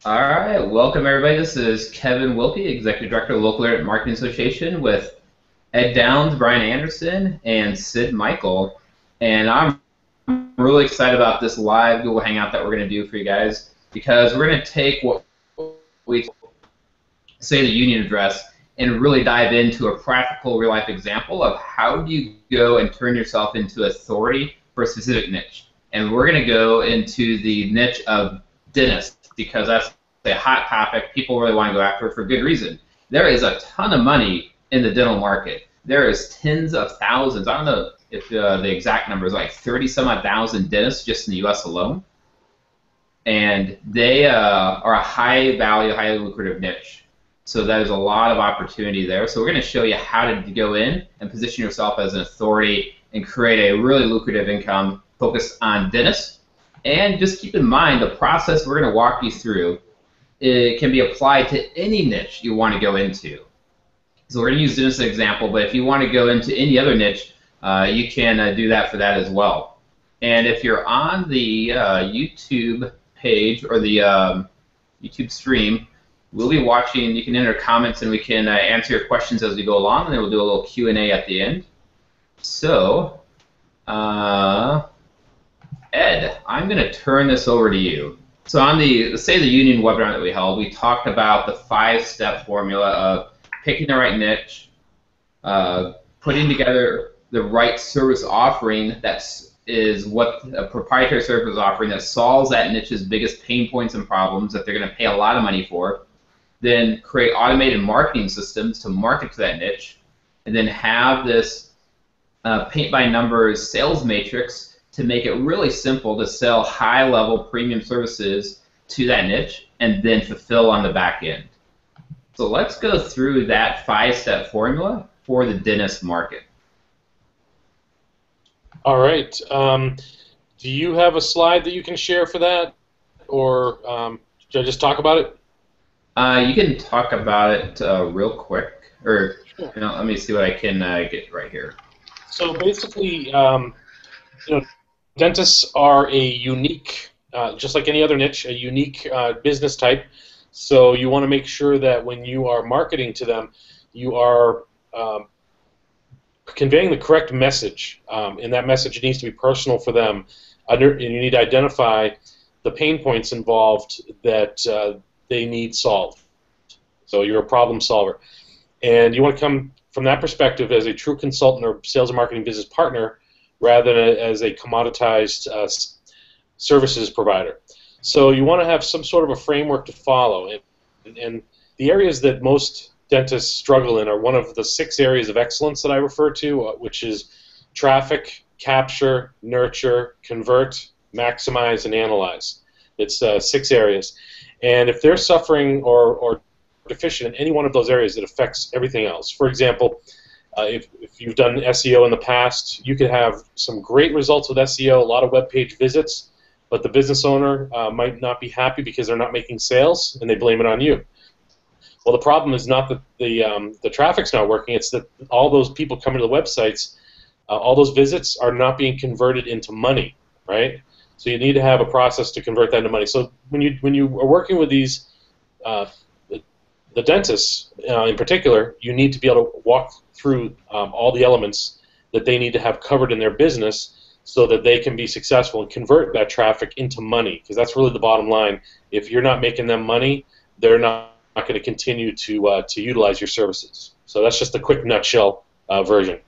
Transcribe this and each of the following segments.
All right, welcome everybody. This is Kevin Wilke, Executive Director of Local Internet Marketing Association, with Ed Downs, Brian Anderson, and Sid Michael. And I'm really excited about this live Google Hangout that we're going to do for you guys, because we're going to take what we say the union address and really dive into a practical real-life example of how do you go and turn yourself into authority for a specific niche. And we're going to go into the niche of dentists, because that's a hot topic. People really want to go after it for good reason. There is a ton of money in the dental market. There is tens of thousands. I don't know if the exact number is like 30 some odd thousand dentists just in the U.S. alone. And they are a high value, highly lucrative niche. So there's a lot of opportunity there. So we're going to show you how to go in and position yourself as an authority and create a really lucrative income focused on dentists. And just keep in mind the process we're going to walk you through. It can be applied to any niche you want to go into. So we're going to use dentists as an example, but if you want to go into any other niche, you can do that for that as well. And if you're on the YouTube page or the YouTube stream, we'll be watching. You can enter comments and we can answer your questions as we go along, and then we'll do a little Q&A at the end. So, Ed, I'm going to turn this over to you. So on the Say the Union webinar that we held, we talked about the 5-step formula of picking the right niche, putting together the right service offering that is what a proprietary service offering that solves that niche's biggest pain points and problems that they're going to pay a lot of money for. Then create automated marketing systems to market to that niche, and then have this paint-by-numbers sales matrix to make it really simple to sell high-level premium services to that niche and then fulfill on the back end. So let's go through that 5-step formula for the dentist market. All right. Do you have a slide that you can share for that, or should I just talk about it? You can talk about it real quick, or let me see what I can get right here. So basically, dentists are a unique, just like any other niche, a unique business type. So you want to make sure that when you are marketing to them, you are conveying the correct message, and that message needs to be personal for them. And you need to identify the pain points involved that they need solved. So you're a problem solver. And you want to come from that perspective as a true consultant or sales and marketing business partner rather than as a commoditized services provider. So you want to have some sort of a framework to follow. And the areas that most dentists struggle in are one of the 6 areas of excellence that I refer to, which is traffic, capture, nurture, convert, maximize, and analyze. It's 6 areas. And if they're suffering or deficient in any one of those areas, it affects everything else. For example, if you've done SEO in the past, you could have some great results with SEO, a lot of web page visits, but the business owner might not be happy because they're not making sales, and they blame it on you. Well, the problem is not that the traffic's not working, it's that all those people coming to the websites, all those visits are not being converted into money, right? So you need to have a process to convert that into money. So when you are working with these, the dentists in particular, you need to be able to walk through all the elements that they need to have covered in their business so that they can be successful and convert that traffic into money, because that's really the bottom line. If you're not making them money, they're not going to continue to utilize your services. So that's just a quick nutshell version.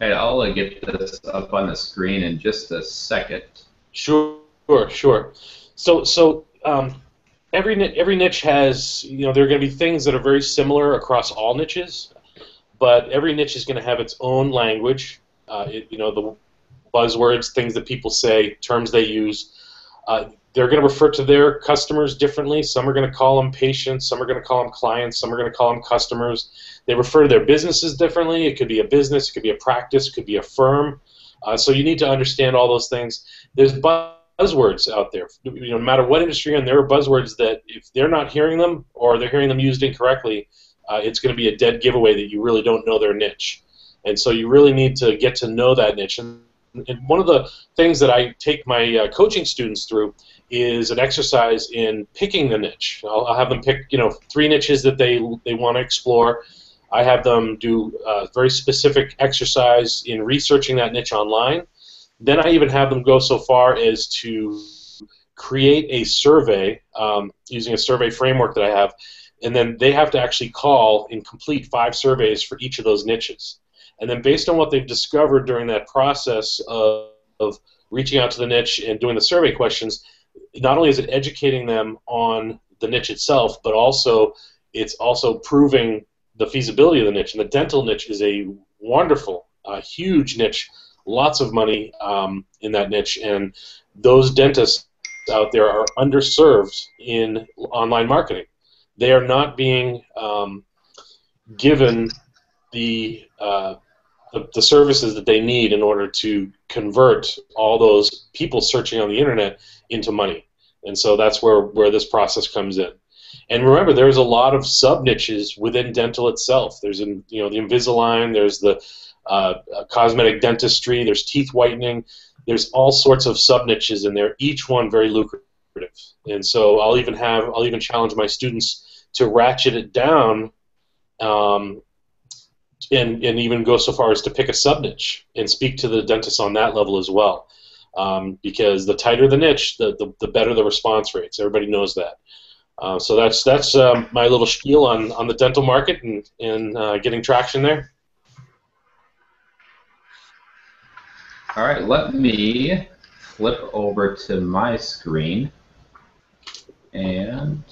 Okay, I'll get this up on the screen in just a second. Sure. So every niche has, there are going to be things that are very similar across all niches, but every niche is going to have its own language. The buzzwords, things that people say, terms they use. They're going to refer to their customers differently. Some are going to call them patients, some are going to call them clients, some are going to call them customers. They refer to their businesses differently. It could be a business, it could be a practice, it could be a firm. So you need to understand all those things. There's buzzwords out there. No matter what industry you're in, there are buzzwords that if they're not hearing them or they're hearing them used incorrectly, it's going to be a dead giveaway that you really don't know their niche. And so you really need to get to know that niche. And And one of the things that I take my coaching students through is an exercise in picking the niche. I'll have them pick, 3 niches that they want to explore. I have them do a very specific exercise in researching that niche online. Then I even have them go so far as to create a survey using a survey framework that I have, and then they have to actually call and complete 5 surveys for each of those niches. And then based on what they've discovered during that process of reaching out to the niche and doing the survey questions, not only is it educating them on the niche itself, but also it's also proving the feasibility of the niche. And the dental niche is a wonderful, huge niche, lots of money in that niche, and those dentists out there are underserved in online marketing. They are not being given the services that they need in order to convert all those people searching on the internet into money. And so that's where this process comes in. And remember, there's a lot of sub-niches within dental itself. There's the Invisalign, there's the cosmetic dentistry, there's teeth whitening. There's all sorts of sub-niches in there, each one very lucrative. And so I'll even challenge my students to ratchet it down and even go so far as to pick a sub-niche and speak to the dentist on that level as well. Because the tighter the niche, the better the response rates. Everybody knows that. So that's my little spiel on the dental market and getting traction there. All right, let me flip over to my screen, and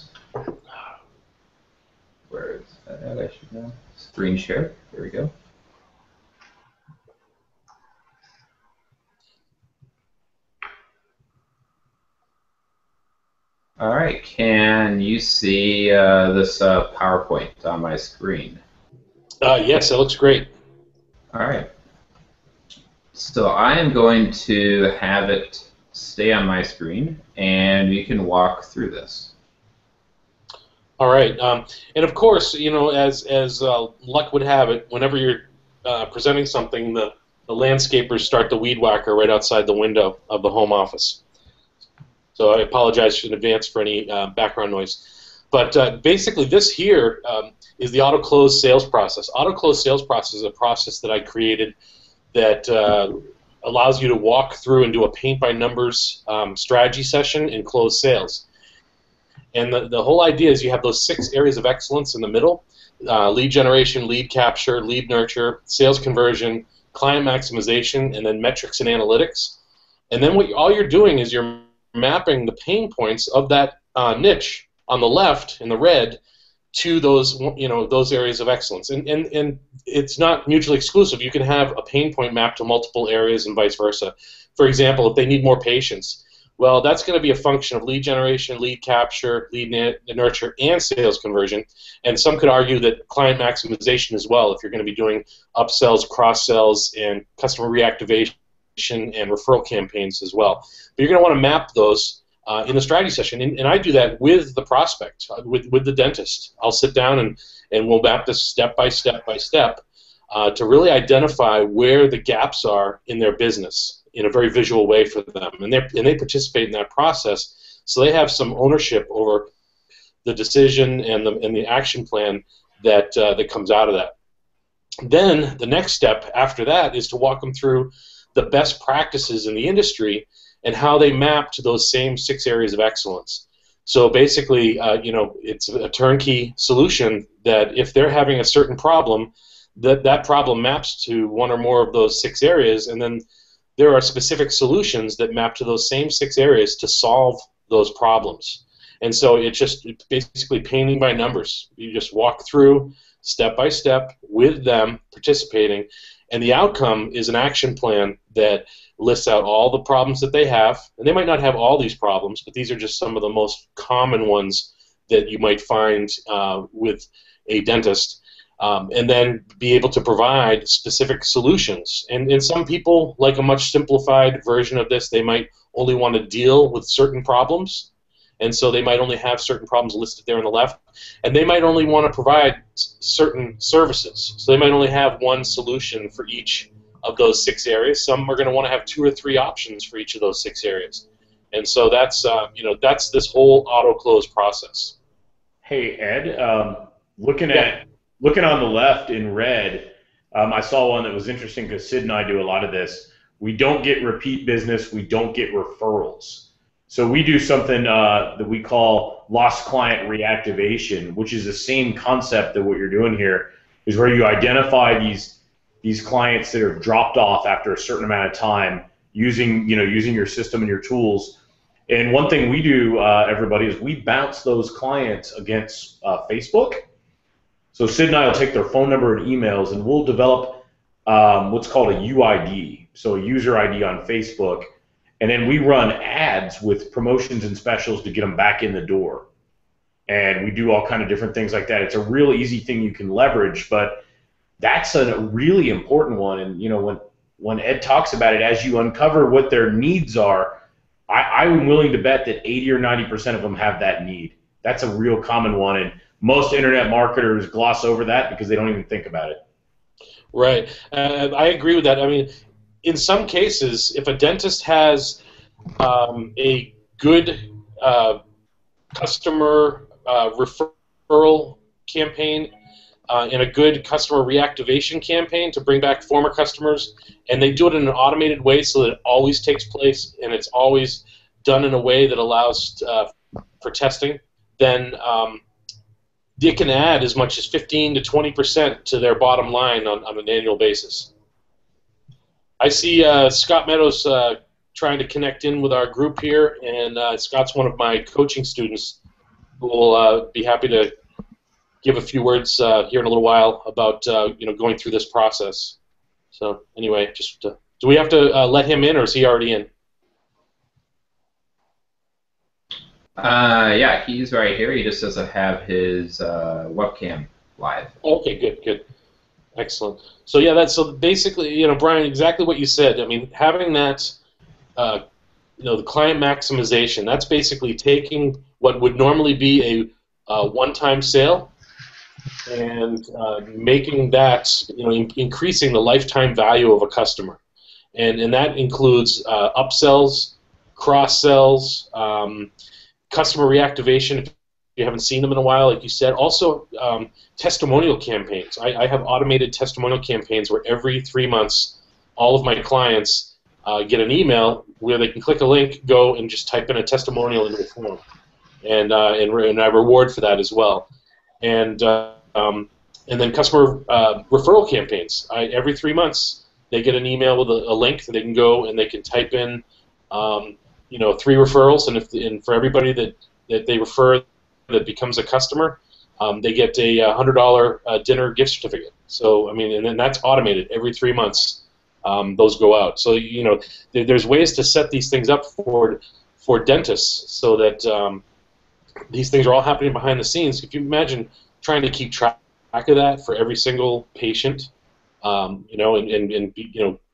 where is that at? I should know. Screen share. There we go. All right, can you see this PowerPoint on my screen? Yes, it looks great. All right. So I am going to have it stay on my screen, and you can walk through this. All right, and of course, as luck would have it, whenever you're presenting something, the landscapers start the weed whacker right outside the window of the home office. So I apologize in advance for any background noise. But basically, this here is the auto-close sales process. Auto-close sales process is a process that I created that allows you to walk through and do a paint-by-numbers strategy session and close sales. And the whole idea is you have those 6 areas of excellence in the middle: lead generation, lead capture, lead nurture, sales conversion, client maximization, and then metrics and analytics. And then all you're doing is you're mapping the pain points of that niche on the left in the red to those those areas of excellence. And it's not mutually exclusive. You can have a pain point mapped to multiple areas and vice versa. For example, if they need more patients, well, that's going to be a function of lead generation, lead capture, lead nurture, and sales conversion. And some could argue that client maximization as well, if you're going to be doing upsells, cross-sells, and customer reactivation and referral campaigns as well. But you're going to want to map those in the strategy session, and I do that with the prospect, with the dentist. I'll sit down and we'll map this step by step by step to really identify where the gaps are in their business in a very visual way for them, and they participate in that process, so they have some ownership over the decision and the action plan that comes out of that. Then the next step after that is to walk them through the best practices in the industry and how they map to those same 6 areas of excellence. So basically, it's a turnkey solution that if they're having a certain problem, that problem maps to one or more of those 6 areas, and then there are specific solutions that map to those same 6 areas to solve those problems. And so it's basically painting by numbers. You just walk through step by step with them participating, and the outcome is an action plan that lists out all the problems that they have. And they might not have all these problems, but these are just some of the most common ones that you might find with a dentist. And then be able to provide specific solutions. And some people like a much simplified version of this. They might only want to deal with certain problems, and so they might only have certain problems listed there on the left, and they might only want to provide certain services. So they might only have one solution for each of those 6 areas. Some are going to want to have 2 or 3 options for each of those 6 areas. And so that's that's this whole auto close process. Hey Ed, looking on the left in red, I saw one that was interesting because Sid and I do a lot of this. We don't get repeat business. We don't get referrals. So we do something that we call lost client reactivation, which is the same concept that what you're doing here is where you identify these clients that are dropped off after a certain amount of time using your system and your tools. And one thing we do, everybody, is we bounce those clients against Facebook. So Sid and I will take their phone number and emails, and we'll develop what's called a UID, so a user ID on Facebook. And then we run ads with promotions and specials to get them back in the door. And we do all kind of different things like that. It's a real easy thing you can leverage, but that's a really important one. And when Ed talks about it, as you uncover what their needs are, I'm willing to bet that 80 or 90% of them have that need. That's a real common one, and most internet marketers gloss over that because they don't even think about it. Right. I agree with that. I mean, in some cases, if a dentist has a good customer referral campaign and a good customer reactivation campaign to bring back former customers, and they do it in an automated way so that it always takes place and it's always done in a way that allows for testing, then they can add as much as 15 to 20% to their bottom line on an annual basis. I see Scott Meadows trying to connect in with our group here, and Scott's one of my coaching students who will be happy to give a few words here in a little while about going through this process. So anyway, just do we have to let him in, or is he already in? Yeah, he's right here. He just doesn't have his webcam live. Okay, good. Excellent. So yeah, so basically, Brian, exactly what you said. I mean, having that, the client maximization. That's basically taking what would normally be a one-time sale and making that, increasing the lifetime value of a customer, and that includes upsells, cross-sells, customer reactivation. If you haven't seen them in a while, like you said. Also, testimonial campaigns. I have automated testimonial campaigns where every 3 months, all of my clients get an email where they can click a link, go and just type in a testimonial into the form, and I reward for that as well. And then customer referral campaigns. Every 3 months, they get an email with a link that they can go and they can type in, 3 referrals, and for everybody that they refer that becomes a customer, they get a $100 dinner gift certificate. So I mean, and then that's automated every 3 months. Those go out. So there's ways to set these things up for dentists so that these things are all happening behind the scenes. If you imagine trying to keep track of that for every single patient, and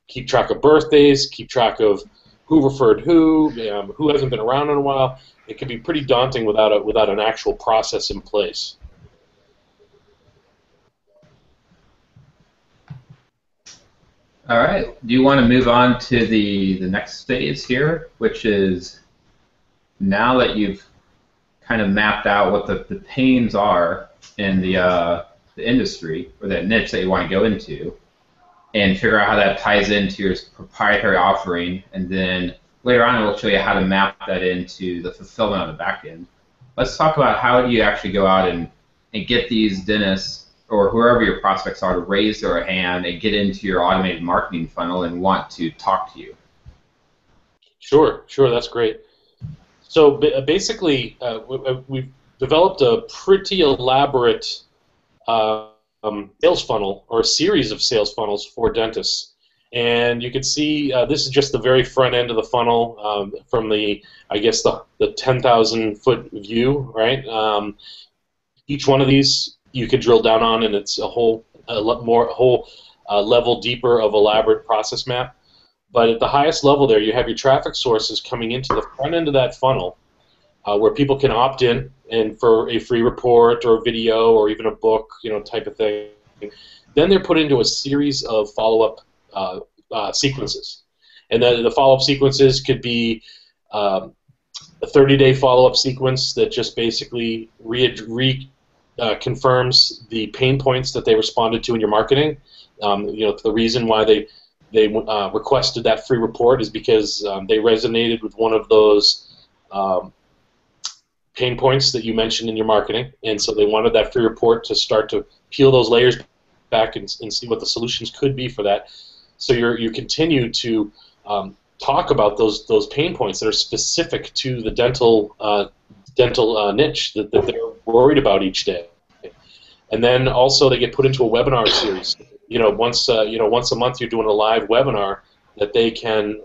keep track of birthdays, keep track of who referred who hasn't been around in a while, it can be pretty daunting without an actual process in place. All right. Do you want to move on to the next phase here, which is now that you've kind of mapped out what the pains are in the industry or that niche that you want to go into, and figure out how that ties into your proprietary offering, and then later on we'll show you how to map that into the fulfillment on the back end. Let's talk about how do you actually go out and get these dentists or whoever your prospects are to raise their hand and get into your automated marketing funnel and want to talk to you. Sure, that's great. So basically, we've developed a pretty elaborate sales funnel, or a series of sales funnels for dentists. And you can see this is just the very front end of the funnel from the 10,000 foot view, right? Each one of these you could drill down on, and it's a whole level deeper of elaborate process map. But at the highest level there, you have your traffic sources coming into the front end of that funnel, where people can opt in and for a free report or a video or even a book, type of thing. Then they're put into a series of follow-up sequences. And then the follow-up sequences could be a 30-day follow-up sequence that just basically confirms the pain points that they responded to in your marketing. The reason why they requested that free report is because they resonated with one of those pain points that you mentioned in your marketing, and so they wanted that free report to start to peel those layers back and see what the solutions could be for that. So you continue to talk about those pain points that are specific to the dental niche that they're worried about each day. And then also they get put into a webinar series. Once a month you're doing a live webinar that they can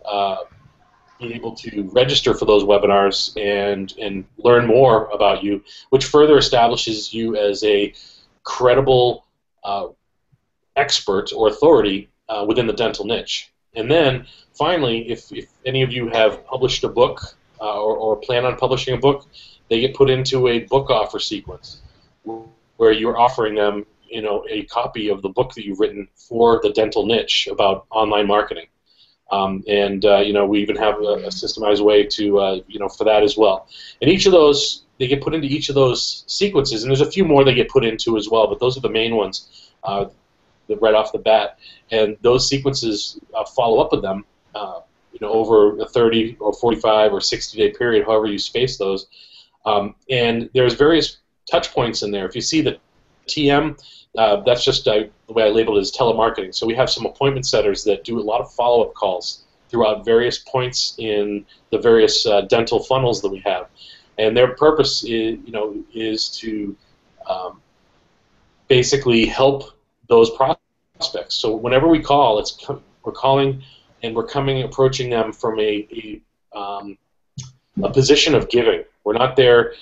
be able to register for those webinars and learn more about you, which further establishes you as a credible expert or authority within the dental niche. And then finally, if any of you have published a book or plan on publishing a book, they get put into a book offer sequence where you're offering them a copy of the book that you've written for the dental niche about online marketing. We even have a systemized way to, for that as well. And each of those, they get put into each of those sequences, and there's a few more they get put into as well, but those are the main ones right off the bat. And those sequences follow up with them, over a 30 or 45 or 60-day period, however you space those. And there's various touch points in there. If you see the TM, that's just the way I labeled it as telemarketing. So we have some appointment setters that do a lot of follow-up calls throughout various points in the various dental funnels that we have, and their purpose is to basically help those prospects. So whenever we call, we're calling and we're approaching them from a position of giving. We're not there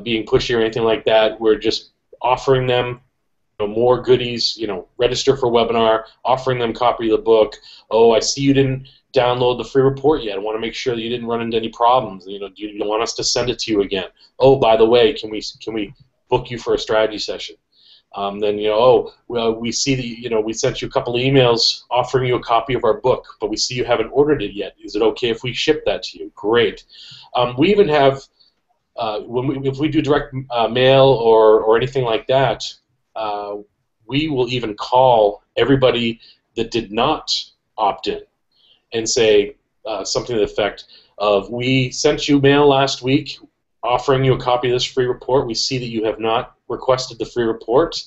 being pushy or anything like that. We're just offering them more goodies, register for a webinar, offering them a copy of the book. Oh, I see you didn't download the free report yet. I want to make sure that you didn't run into any problems. Do you want us to send it to you again? Oh, by the way, can we book you for a strategy session? Then we see that we sent you a couple of emails offering you a copy of our book, but we see you haven't ordered it yet. Is it okay if we ship that to you? Great. We even have if we do direct mail or anything like that, we will even call everybody that did not opt in and say something to the effect of, we sent you mail last week offering you a copy of this free report. We see that you have not requested the free report,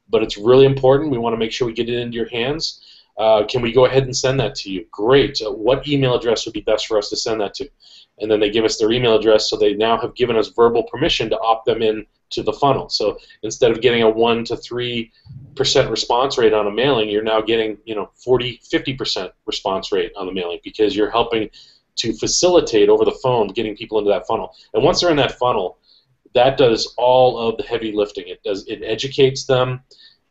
but it's really important. We want to make sure we get it into your hands. Can we go ahead and send that to you? Great. What email address would be best for us to send that to? And then they give us their email address, so they now have given us verbal permission to opt them in to the funnel. So instead of getting a 1 to 3% response rate on a mailing, you're now getting 40, 50% response rate on the mailing, because you're helping to facilitate over the phone getting people into that funnel. And once they're in that funnel, that does all of the heavy lifting. It educates them,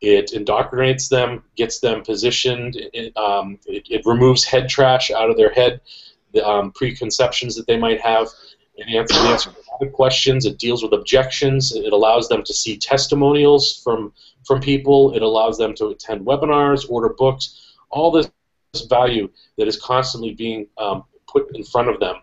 it indoctrinates them, gets them positioned, it removes head trash out of their head, the preconceptions that they might have. It answers questions. It deals with objections. It allows them to see testimonials from people. It allows them to attend webinars, order books, all this value that is constantly being put in front of them.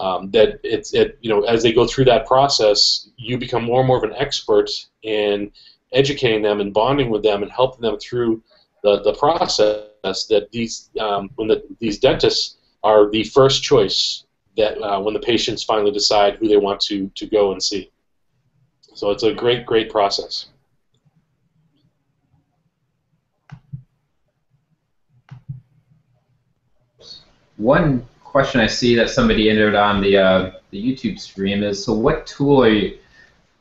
As they go through that process, you become more and more of an expert in educating them and bonding with them and helping them through the process. That these dentists are the first choice that when the patients finally decide who they want to go and see. So it's a great process. One question I see that somebody entered on the YouTube stream is, so what tool are you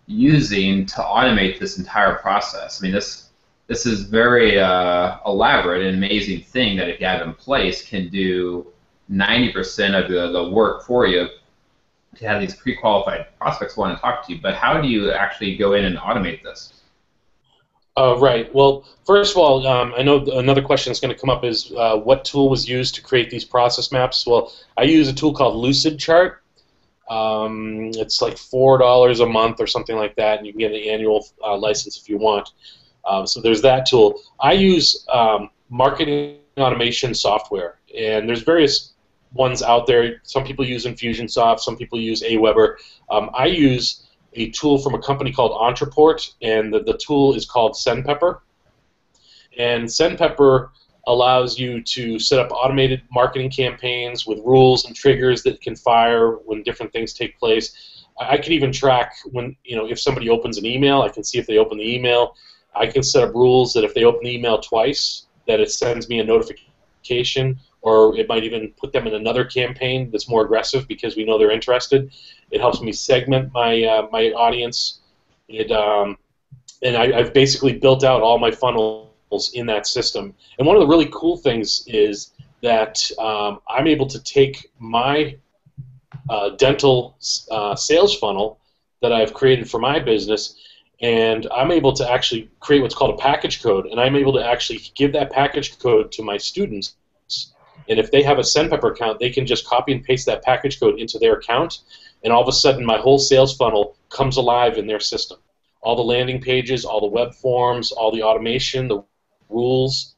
using to automate this entire process? I mean, this is very elaborate and amazing thing that if you have in place can do 90% of the work for you to have these pre-qualified prospects want to talk to you. But how do you actually go in and automate this? Right. Well, first of all, I know another question that's going to come up is what tool was used to create these process maps? Well, I use a tool called Lucid Chart. It's like $4 a month or something like that, and you can get an annual license if you want. So there's that tool. I use Marketing automation software, and there's various ones out there. Some people use Infusionsoft, some people use Aweber. I use a tool from a company called Entreport, and the tool is called SendPepper. And SendPepper allows you to set up automated marketing campaigns with rules and triggers that can fire when different things take place. I can even track when, if somebody opens an email, I can see if they open the email. I can set up rules that if they open the email twice, that it sends me a notification, or it might even put them in another campaign that's more aggressive because we know they're interested. It helps me segment my my audience. And I've basically built out all my funnels in that system. And one of the really cool things is that I'm able to take my dental sales funnel that I've created for my business, and I'm able to actually create what's called a package code, and I'm able to actually give that package code to my students. And if they have a SendPepper account, they can just copy and paste that package code into their account, and all of a sudden my whole sales funnel comes alive in their system. All the landing pages, all the web forms, all the automation, the rules,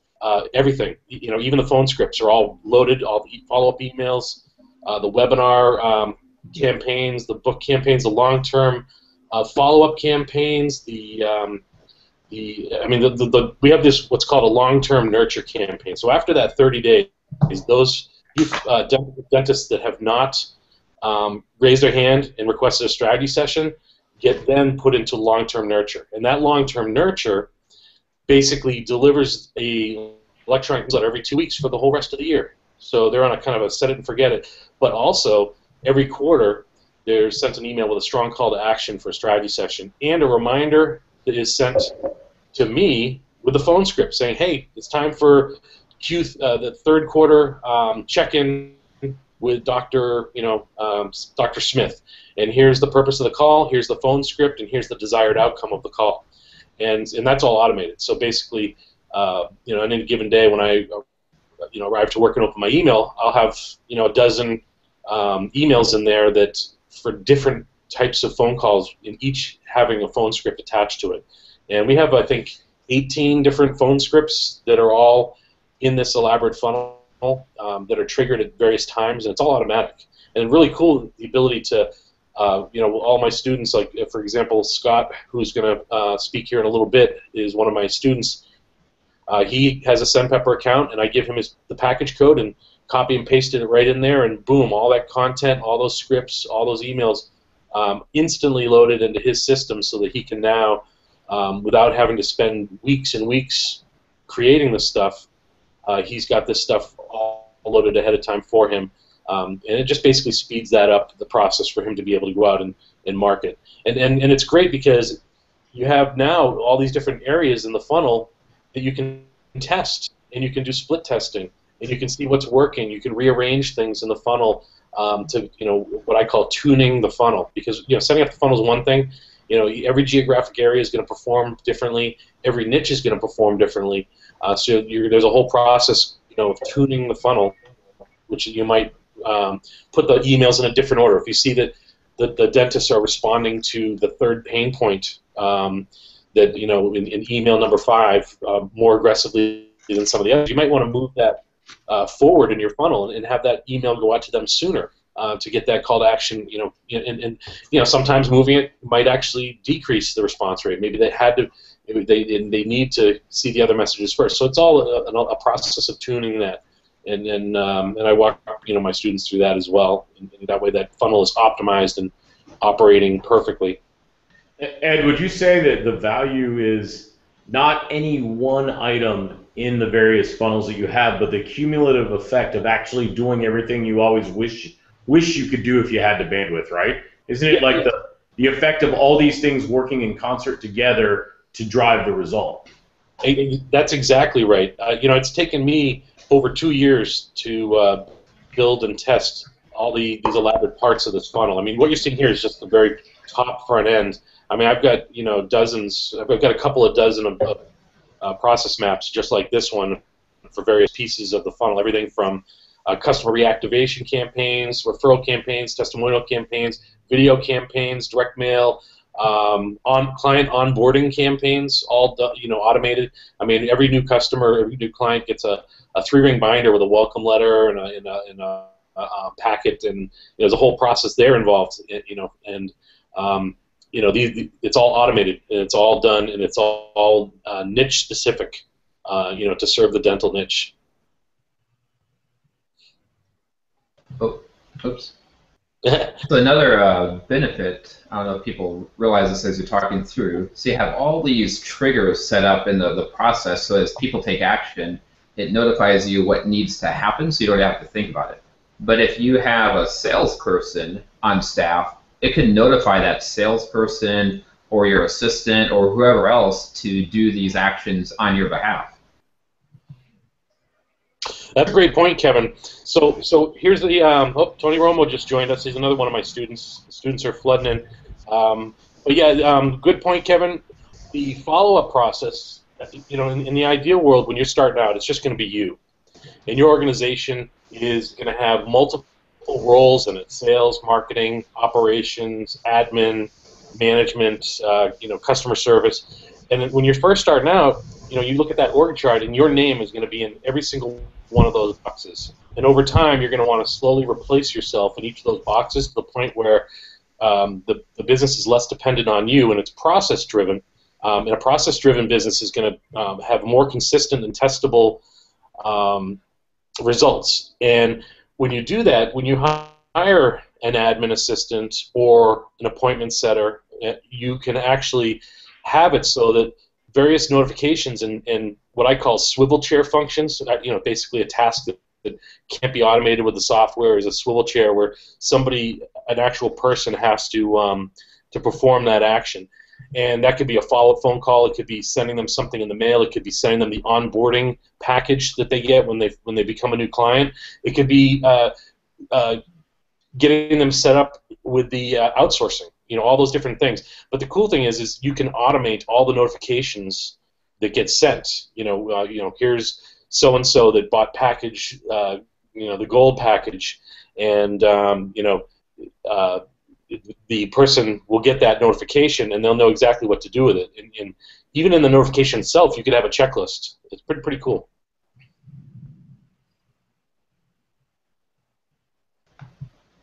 everything. Even the phone scripts are all loaded, all the follow-up emails, the webinar campaigns, the book campaigns, the long-term follow-up campaigns. We have this what's called a long-term nurture campaign. So after that 30 days, those dentists that have not raised their hand and requested a strategy session get then put into long-term nurture, and that long-term nurture basically delivers a electronic newsletter every 2 weeks for the whole rest of the year. So they're on a kind of a set it and forget it. But also, every quarter, they're sent an email with a strong call to action for a strategy session, and a reminder that is sent to me with a phone script saying, hey, it's time for the third quarter check-in with Dr. Smith. And here's the purpose of the call, here's the phone script, and here's the desired outcome of the call. And that's all automated. So basically, on any given day when I arrive to work and open my email, I'll have a dozen emails in there that for different types of phone calls, in each having a phone script attached to it. And we have, I think, 18 different phone scripts that are all in this elaborate funnel that are triggered at various times, and it's all automatic. And really cool, the ability to all my students, like for example, Scott, who's going to speak here in a little bit, is one of my students. He has a SendPepper account, and I give him the package code and copy and pasted it right in there, and boom, all that content, all those scripts, all those emails instantly loaded into his system so that he can now, without having to spend weeks and weeks creating this stuff, he's got this stuff all loaded ahead of time for him. And it just basically speeds that up, the process for him to be able to go out and market. And it's great because you have now all these different areas in the funnel that you can test, and you can do split testing, and you can see what's working. You can rearrange things in the funnel to what I call tuning the funnel, because setting up the funnel is one thing. Every geographic area is going to perform differently. Every niche is going to perform differently. So there's a whole process of tuning the funnel, which you might put the emails in a different order. If you see that the dentists are responding to the third pain point, that in email number 5 more aggressively than some of the others, you might want to move that forward in your funnel and have that email go out to them sooner to get that call to action. And sometimes moving it might actually decrease the response rate. Maybe they had to. Maybe they need to see the other messages first. So it's all a process of tuning that. And I walk my students through that as well, and that way that funnel is optimized and operating perfectly. Ed, would you say that the value is not any one item in the various funnels that you have, but the cumulative effect of actually doing everything you always wish you could do if you had the bandwidth, right? Isn't it like the effect of all these things working in concert together to drive the result? That's exactly right. It's taken me over 2 years to build and test all these elaborate parts of this funnel. I mean, what you're seeing here is just the very top front end. I mean, I've got dozens. I've got a couple of dozen of process maps just like this one for various pieces of the funnel. Everything from customer reactivation campaigns, referral campaigns, testimonial campaigns, video campaigns, direct mail, on client onboarding campaigns, all automated. I mean, every new customer, every new client gets a 3-ring binder with a welcome letter and a packet, and there's a whole process there involved. And it's all automated, and it's all done, and it's all niche specific, to serve the dental niche. Oh, oops. So another benefit, I don't know if people realize this as you're talking through, so you have all these triggers set up in the process, so as people take action, it notifies you what needs to happen, so you don't have to think about it. But if you have a salesperson on staff, it can notify that salesperson or your assistant or whoever else to do these actions on your behalf. That's a great point, Kevin. So here's the Tony Romo just joined us. He's another one of my students. The students are flooding in. But yeah, good point, Kevin. The follow-up process, in the ideal world, when you're starting out, it's just going to be you. And your organization is going to have multiple roles in it: sales, marketing, operations, admin, management, customer service. And when you're first starting out, you look at that org chart, and your name is going to be in every single one of those boxes. And over time, you're going to want to slowly replace yourself in each of those boxes to the point where the business is less dependent on you, and it's process-driven. And a process-driven business is going to have more consistent and testable results. And when you do that, when you hire an admin assistant or an appointment setter, you can actually have it so that various notifications and what I call swivel chair functions, basically a task that can't be automated with the software, is a swivel chair where an actual person has to perform that action. And that could be a follow-up phone call. It could be sending them something in the mail. It could be sending them the onboarding package that they get when they become a new client. It could be getting them set up with the outsourcing. All those different things. But the cool thing is you can automate all the notifications that get sent. Here's so and so that bought package, the gold package, and the person will get that notification, and they'll know exactly what to do with it. And even in the notification itself, you could have a checklist. It's pretty cool.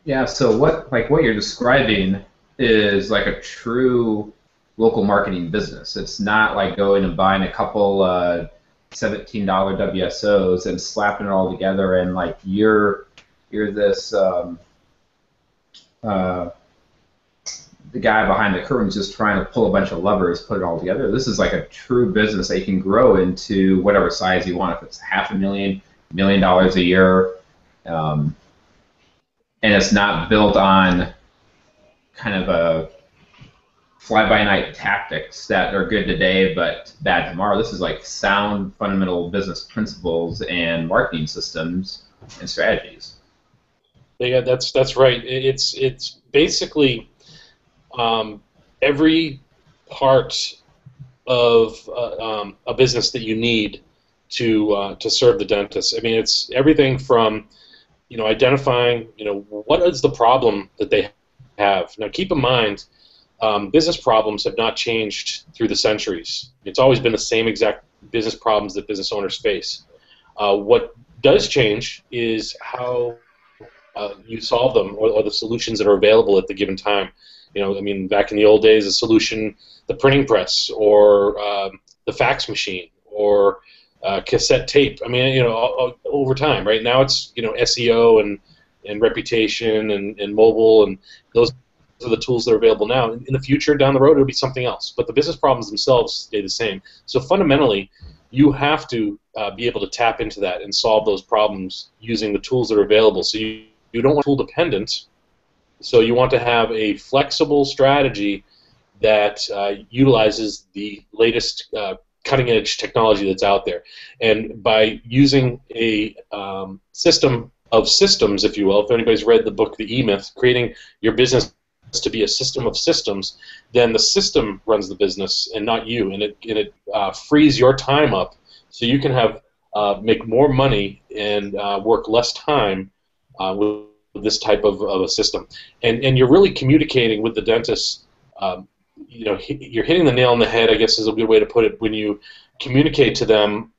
Yeah. So what you're describing is like a true local marketing business. It's not like going and buying a couple $17 WSOs and slapping it all together, and like you're this the guy behind the curtains just trying to pull a bunch of levers, put it all together. This is like a true business that you can grow into whatever size you want. If it's $500,000, $1 million a year, and it's not built on kind of a fly-by-night tactics that are good today but bad tomorrow. This is like sound fundamental business principles and marketing systems and strategies. Yeah, that's right. It's basically every part of a business that you need to serve the dentist. I mean, it's everything from identifying what is the problem that they have. Now, keep in mind, business problems have not changed through the centuries. It's always been the same exact business problems that business owners face. What does change is how you solve them, or the solutions that are available at the given time. Back in the old days, a solution, the printing press, or the fax machine, or cassette tape. Over time, right now it's SEO and reputation and mobile, and those are the tools that are available now. In the future, down the road, it'll be something else. But the business problems themselves stay the same. So fundamentally, you have to be able to tap into that and solve those problems using the tools that are available. So you don't want tool dependent. So you want to have a flexible strategy that utilizes the latest cutting-edge technology that's out there. And by using a system of systems, if you will, if anybody's read the book The E-Myth, creating your business to be a system of systems, then the system runs the business and not you, and it frees your time up so you can have make more money and work less time with this type of a system. And you're really communicating with the dentist you're hitting the nail on the head, I guess is a good way to put it, when you communicate to them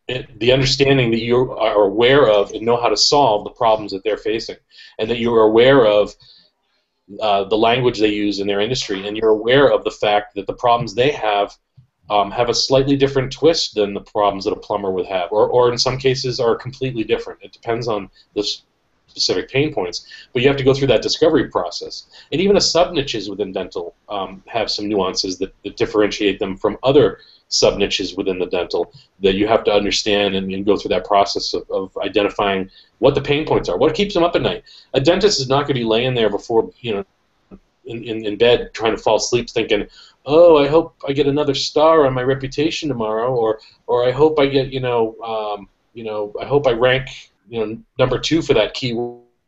the understanding that you are aware of and know how to solve the problems that they're facing, and that you are aware of the language they use in their industry, and you're aware of the fact that the problems they have a slightly different twist than the problems that a plumber would have, or in some cases are completely different. It depends on the specific pain points, but you have to go through that discovery process. And even the sub-niches within dental have some nuances that differentiate them from other sub-niches within the dental that you have to understand and go through that process of identifying what the pain points are, what keeps them up at night. A dentist is not going to be laying there before, in bed trying to fall asleep thinking, oh, I hope I get another star on my reputation tomorrow, or I hope I get, I hope I rank, number 2 for that key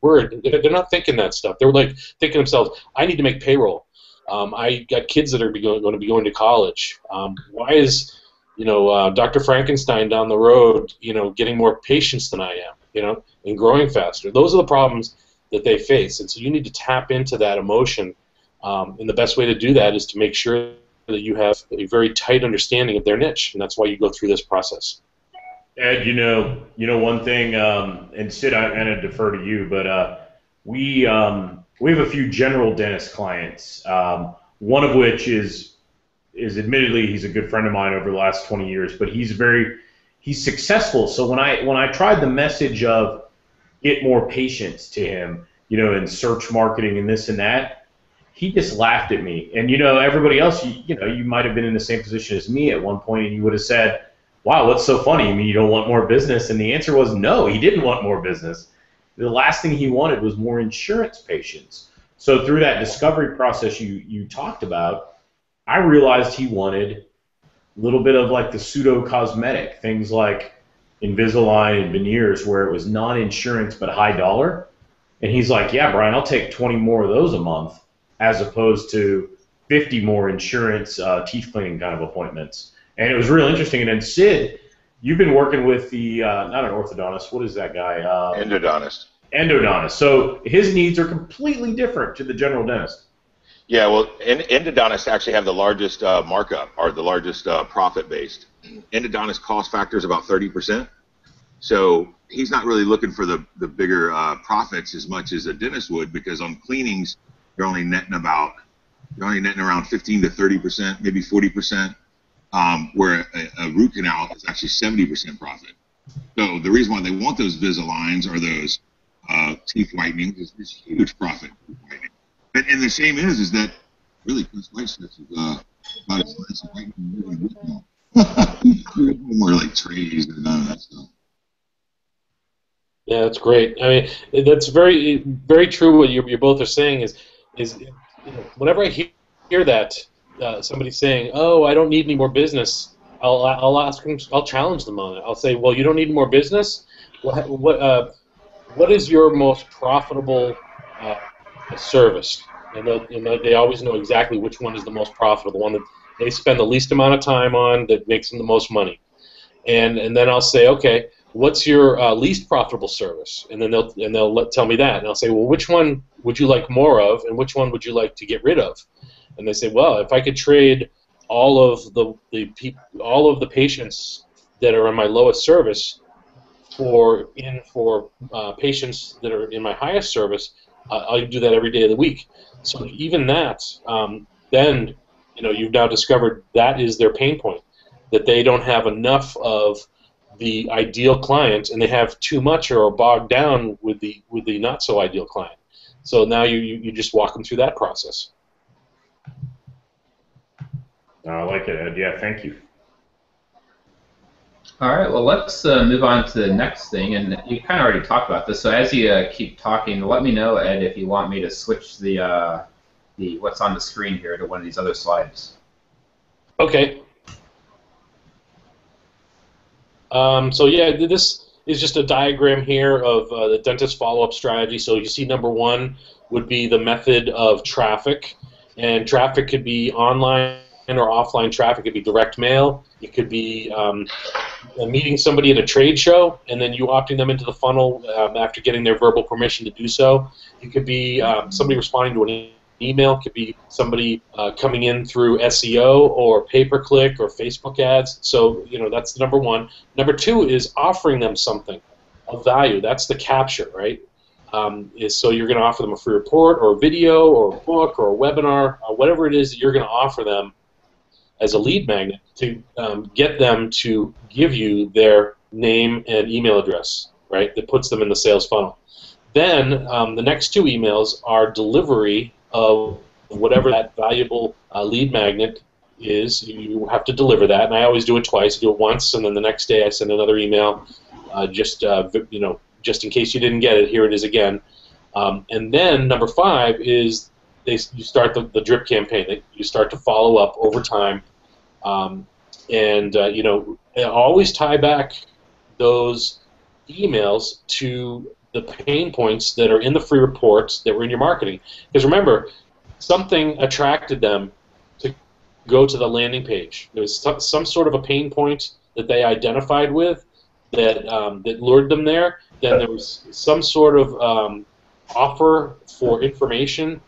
word. They're not thinking that stuff. They're like thinking to themselves, I need to make payroll. I got kids that are going to be going to college. Why is, Dr. Frankenstein down the road, getting more patients than I am, and growing faster? Those are the problems that they face, and so you need to tap into that emotion. And the best way to do that is to make sure that you have a very tight understanding of their niche, and that's why you go through this process. Ed, one thing, and Sid, I'm going to defer to you, but we have a few general dentist clients. One of which is admittedly he's a good friend of mine over the last 20 years, but he's successful. So when I tried the message of get more patients to him, in search marketing and this and that, he just laughed at me. And everybody else, you might have been in the same position as me at one point, and you would have said, wow, what's so funny? You don't want more business? And the answer was no, he didn't want more business. The last thing he wanted was more insurance patients. So through that discovery process you talked about, I realized he wanted a little bit of like the pseudo-cosmetic, things like Invisalign and veneers where it was non-insurance but high dollar. And he's like, yeah, Brian, I'll take 20 more of those a month as opposed to 50 more insurance teeth cleaning kind of appointments. And it was real interesting. And then Sid, you've been working with the, not an orthodontist, what is that guy? Endodontist. Endodontist. So his needs are completely different to the general dentist. Yeah, well, endodontists actually have the largest markup, or the largest profit-based. Endodontist cost factor is about 30%. So he's not really looking for the bigger profits as much as a dentist would, because on cleanings, you're only netting around 15 to 30%, maybe 40%. Where a root canal is actually 70% profit. So the reason why they want those Visalines or those teeth whitenings is this huge profit. And the shame is that really Chris White says about as nice as whitening as root canal. More like trays and none of that stuff. Yeah, that's great. I mean, that's very, very true. What you both are saying is whenever I hear that. Somebody saying, "Oh, I don't need any more business," I'll ask them. I'll challenge them on it. I'll say, "Well, you don't need more business. What is your most profitable service?" And they always know exactly which one is the most profitable, the one that they spend the least amount of time on, that makes them the most money. And then I'll say, "Okay, what's your least profitable service?" And then they'll tell me that, and I'll say, "Well, which one would you like more of, and which one would you like to get rid of?" And they say, well, if I could trade all of the patients that are in my lowest service for patients that are in my highest service, I'll do that every day of the week. So even that, then you've now discovered that is their pain point, that they don't have enough of the ideal client, and they have too much or are bogged down with the not so ideal client. So now you just walk them through that process. I like it, Ed. Yeah, thank you. All right, well, let's move on to the next thing, and you kind of already talked about this. So as you keep talking, let me know, Ed, if you want me to switch the what's on the screen here to one of these other slides. Okay. So yeah, this is just a diagram here of the dentist follow-up strategy. So you see, number 1 would be the method of traffic, and traffic could be online or offline traffic. It could be direct mail. It could be meeting somebody at a trade show and then you opting them into the funnel after getting their verbal permission to do so. It could be somebody responding to an email, could be somebody coming in through SEO or pay-per-click or Facebook ads. So that's number one. Number two is offering them something of value. That's the capture, right? So you're going to offer them a free report or a video or a book or a webinar, or whatever it is that you're going to offer them as a lead magnet to get them to give you their name and email address, right? That puts them in the sales funnel. Then the next two emails are delivery of whatever that valuable lead magnet is. You have to deliver that, and I always do it twice. I do it once, and then the next day I send another email, just in case you didn't get it. Here it is again. And then number 5 is you start the drip campaign. You start to follow up over time, and always tie back those emails to the pain points that are in the free reports that were in your marketing. Because remember, something attracted them to go to the landing page. There was some sort of a pain point that they identified with that lured them there. Then there was some sort of offer for information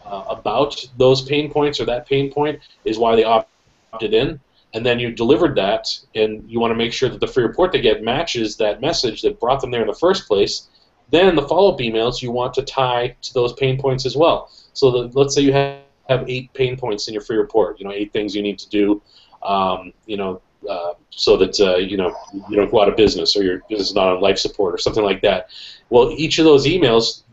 about those pain points, or that pain point is why they opted in. And then you delivered that, and you want to make sure that the free report they get matches that message that brought them there in the first place. Then the follow-up emails you want to tie to those pain points as well. So let's say you have 8 pain points in your free report. 8 things you need to do, so that you don't go out of business, or your business is not on life support, or something like that. Well, each of those emails,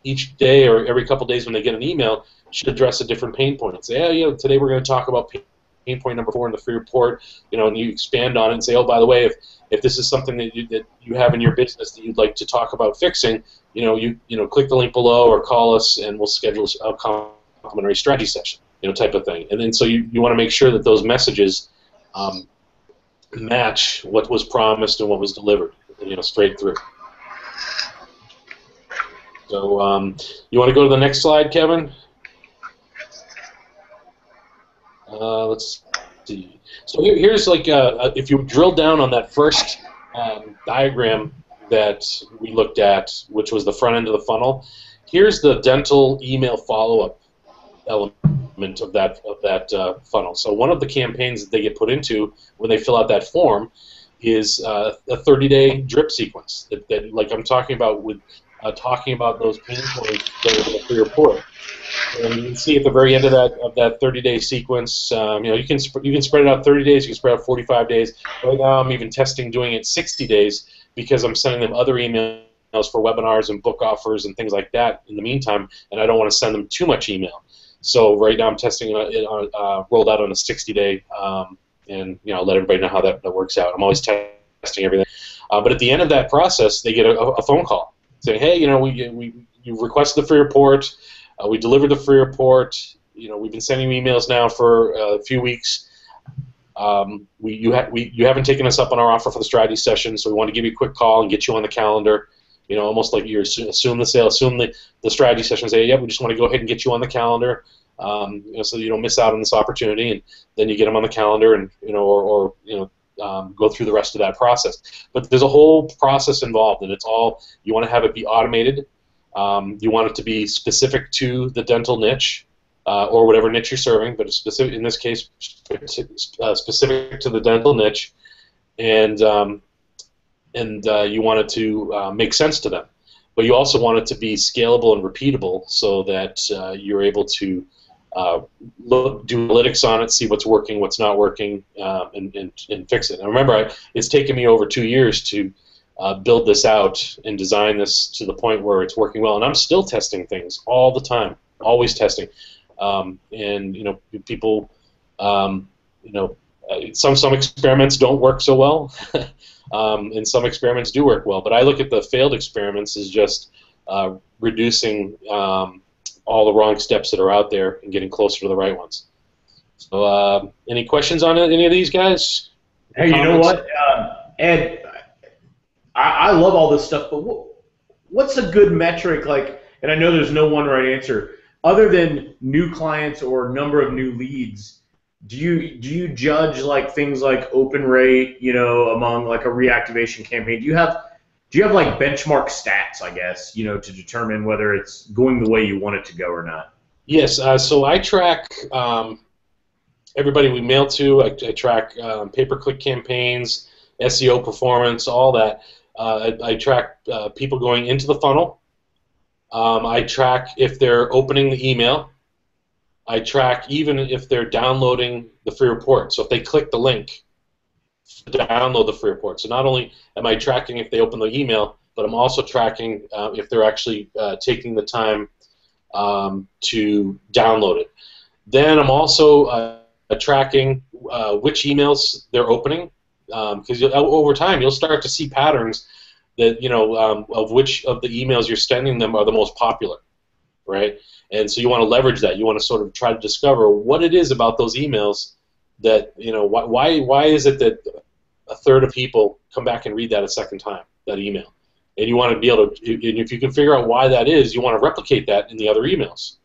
each day or every couple days when they get an email, should address a different pain point. And say, today we're going to talk about pain point number 4 in the free report, and you expand on it and say, oh, by the way, if this is something that you have in your business that you'd like to talk about fixing, click the link below or call us, and we'll schedule a complimentary strategy session, type of thing. And then so you want to make sure that those messages match what was promised and what was delivered, straight through. So you want to go to the next slide, Kevin? Let's see. So here's if you drill down on that first diagram that we looked at, which was the front end of the funnel, here's the dental email follow-up element of that funnel. So one of the campaigns that they get put into when they fill out that form is a 30-day drip sequence that like I'm talking about with talking about those pain points that are in the free report. And you can see at the very end of that 30-day sequence, you can spread it out 30 days, you can spread it out 45 days. Right now, I'm even testing doing it 60 days because I'm sending them other emails for webinars and book offers and things like that in the meantime, and I don't want to send them too much email. So right now, I'm testing it rolled out on a 60-day, and I'll let everybody know how that works out. I'm always testing everything. But at the end of that process, they get a phone call saying, "Hey, you requested the free report. We delivered the free report. We've been sending you emails now for a few weeks. You haven't taken us up on our offer for the strategy session, so we want to give you a quick call and get you on the calendar. Almost like you assume the sale, assume the strategy session. Say, yeah, we just want to go ahead and get you on the calendar, so you don't miss out on this opportunity. And then you get them on the calendar, and go through the rest of that process. But there's a whole process involved, and you want to have it be automated. You want it to be specific to the dental niche or whatever niche you're serving, but it's specific, in this case, specific to the dental niche, and you want it to make sense to them. But you also want it to be scalable and repeatable so that you're able to do analytics on it, see what's working, what's not working, and fix it. And remember, it's taken me over 2 years to build this out and design this to the point where it's working well, and I'm still testing things all the time, always testing. People, some experiments don't work so well, and some experiments do work well. But I look at the failed experiments as just reducing all the wrong steps that are out there and getting closer to the right ones. So, any questions on any of these guys? Hey, you know what, Ed? I love all this stuff, but what's a good metric? And I know there's no one right answer. Other than new clients or number of new leads, do you judge things like open rate, among a reactivation campaign? Do you have Do you have like benchmark stats, I guess, to determine whether it's going the way you want it to go or not? Yes. So I track everybody we mail to. I track pay-per-click campaigns, SEO performance, all that. I track people going into the funnel. I track if they're opening the email. I track even if they're downloading the free report. So if they click the link to download the free report. So not only am I tracking if they open the email, but I'm also tracking if they're actually taking the time to download it. Then I'm also tracking which emails they're opening, because over time you'll start to see patterns that of which of the emails you're sending them are the most popular, right? And so you want to leverage that. You want to sort of try to discover what it is about those emails that why is it that a third of people come back and read that a second time, that email. And you want to be able to, and if you can figure out why that is, you want to replicate that in the other emails,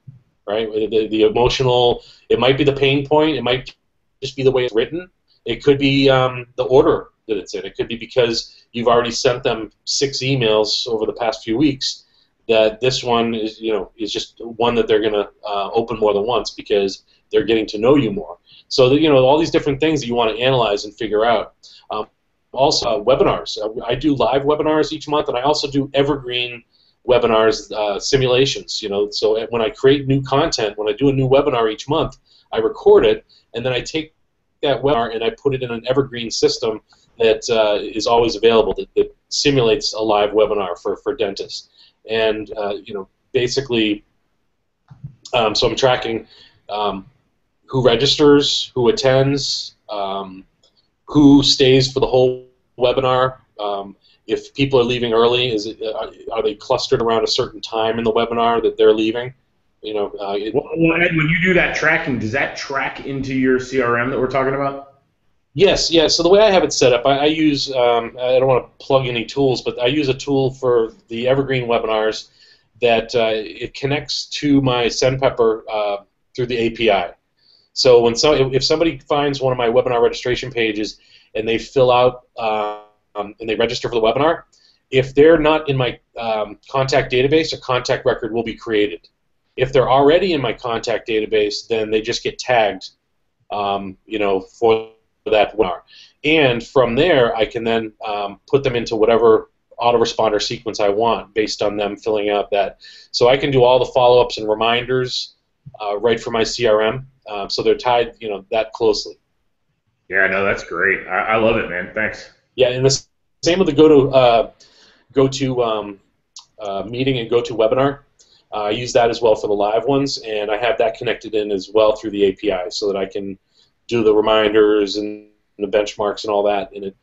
right? The emotional, it might be the pain point, it might just be the way it's written, it could be the order that it's in, it could be because you've already sent them 6 emails over the past few weeks, that this one is just one that they're going to open more than once because they're getting to know you more. So that, all these different things that you want to analyze and figure out. Also, webinars. I do live webinars each month, and I also do evergreen webinars, simulations. So when I create new content, when I do a new webinar each month, I record it, and then I take that webinar and I put it in an evergreen system that is always available, that simulates a live webinar for dentists. And basically, so I'm tracking who registers, who attends, who stays for the whole webinar. If people are leaving early, are they clustered around a certain time in the webinar that they're leaving? Well, Ed, when you do that tracking, does that track into your CRM that we're talking about? Yes, yes. So the way I have it set up, I use, I don't want to plug any tools, but I use a tool for the evergreen webinars that it connects to my SendPepper through the API. So if somebody finds one of my webinar registration pages and they fill out and they register for the webinar, if they're not in my contact database, a contact record will be created. If they're already in my contact database, then they just get tagged, for that webinar. And from there, I can then put them into whatever autoresponder sequence I want based on them filling out that. So I can do all the follow-ups and reminders right from my CRM. So they're tied, that closely. Yeah, no, that's great. I love it, man. Thanks. Yeah, and the same with the go-to meeting and go-to webinar. I use that as well for the live ones, and I have that connected in as well through the API so that I can do the reminders and the benchmarks and all that. And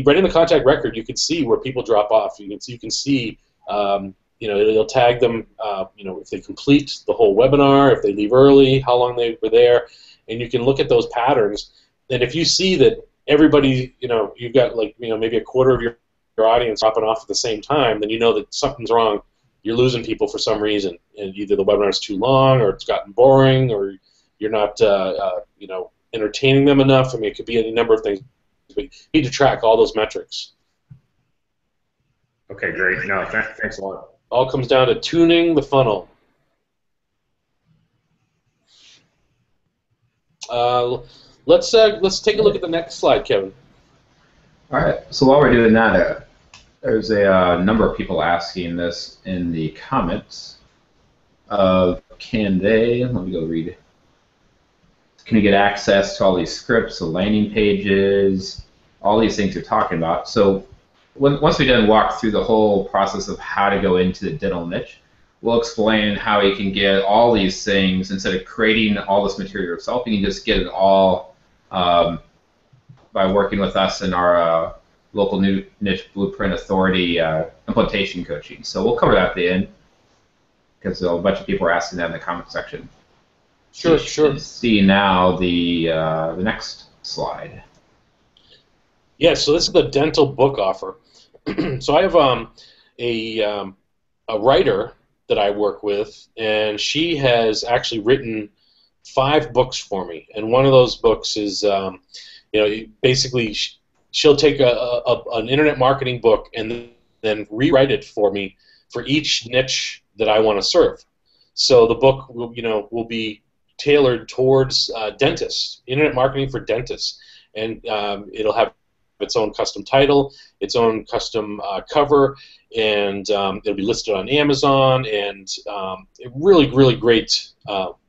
right in the contact record, you can see where people drop off. You can see, it'll tag them, if they complete the whole webinar, if they leave early, how long they were there, and you can look at those patterns. And if you see that everybody, you've got maybe a quarter of your audience dropping off at the same time, then you know that something's wrong. You're losing people for some reason, and either the webinar is too long, or it's gotten boring, or you're not, entertaining them enough. I mean, it could be any number of things. But you need to track all those metrics. Okay, great. No, thanks a lot. All comes down to tuning the funnel. Let's take a look at the next slide, Kevin. All right. So while we're doing that, there's a number of people asking this in the comments. Can they? Let me go read. Can you get access to all these scripts, the landing pages, all these things you're talking about? So once we done walk through the whole process of how to go into the dental niche, we'll explain how you can get all these things instead of creating all this material yourself. You can just get it all by working with us in our local new niche blueprint authority implementation coaching. So we'll cover that at the end because a bunch of people are asking that in the comment section. Sure, you sure. See now the next slide. Yeah, so this is the dental book offer. So I have a writer that I work with, and she has actually written 5 books for me. And one of those books is, basically she'll take an internet marketing book and then rewrite it for me for each niche that I want to serve. So the book will be tailored towards dentists, internet marketing for dentists, and it'll have its own custom title, its own custom cover, and it'll be listed on Amazon, and a really, really great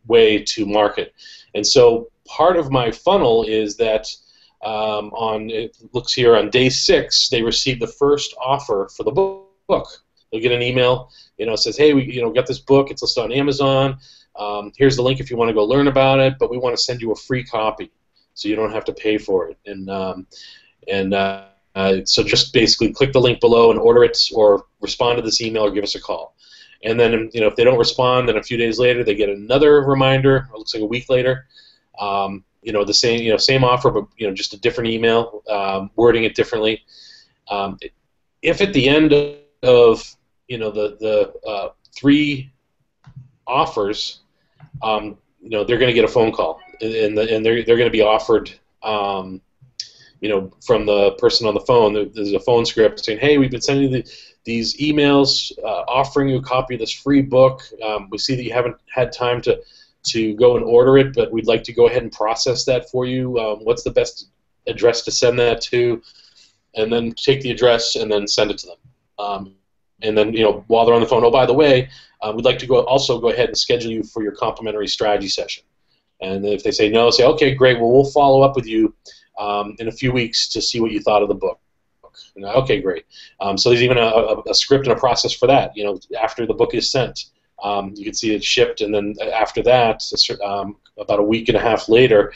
way to market. And so part of my funnel is that it looks here on day 6, they received the first offer for the book. They'll get an email, it says, hey, we got this book, it's listed on Amazon. Here's the link if you want to go learn about it, but we want to send you a free copy, so you don't have to pay for it. So just basically click the link below and order it, or respond to this email, or give us a call. And then if they don't respond, then a few days later they get another reminder. It looks like a week later. The same offer, but just a different email, wording it differently. If at the end of the 3 offers, they're going to get a phone call, and they're going to be offered, from the person on the phone. There's a phone script saying, hey, we've been sending you these emails offering you a copy of this free book. We see that you haven't had time to go and order it, but we'd like to go ahead and process that for you. What's the best address to send that to? And then take the address and then send it to them. And then, while they're on the phone, oh, by the way, we'd like to also go ahead and schedule you for your complimentary strategy session. And if they say no, say, okay, great, well, we'll follow up with you in a few weeks to see what you thought of the book. Okay, great. So there's even a script and a process for that. After the book is sent, you can see it shipped, and then after that, about a week and a half later,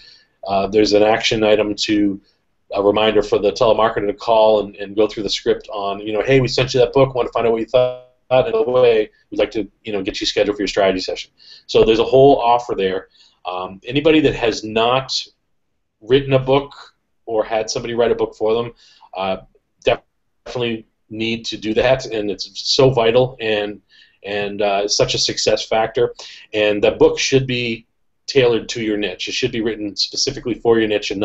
there's an action item a reminder for the telemarketer to call and go through the script on, hey, we sent you that book, want to find out what you thought. In a way, we'd like to, get you scheduled for your strategy session. So there's a whole offer there. Anybody that has not written a book or had somebody write a book for them, definitely need to do that, and it's so vital and such a success factor. And that book should be tailored to your niche. It should be written specifically for your niche, and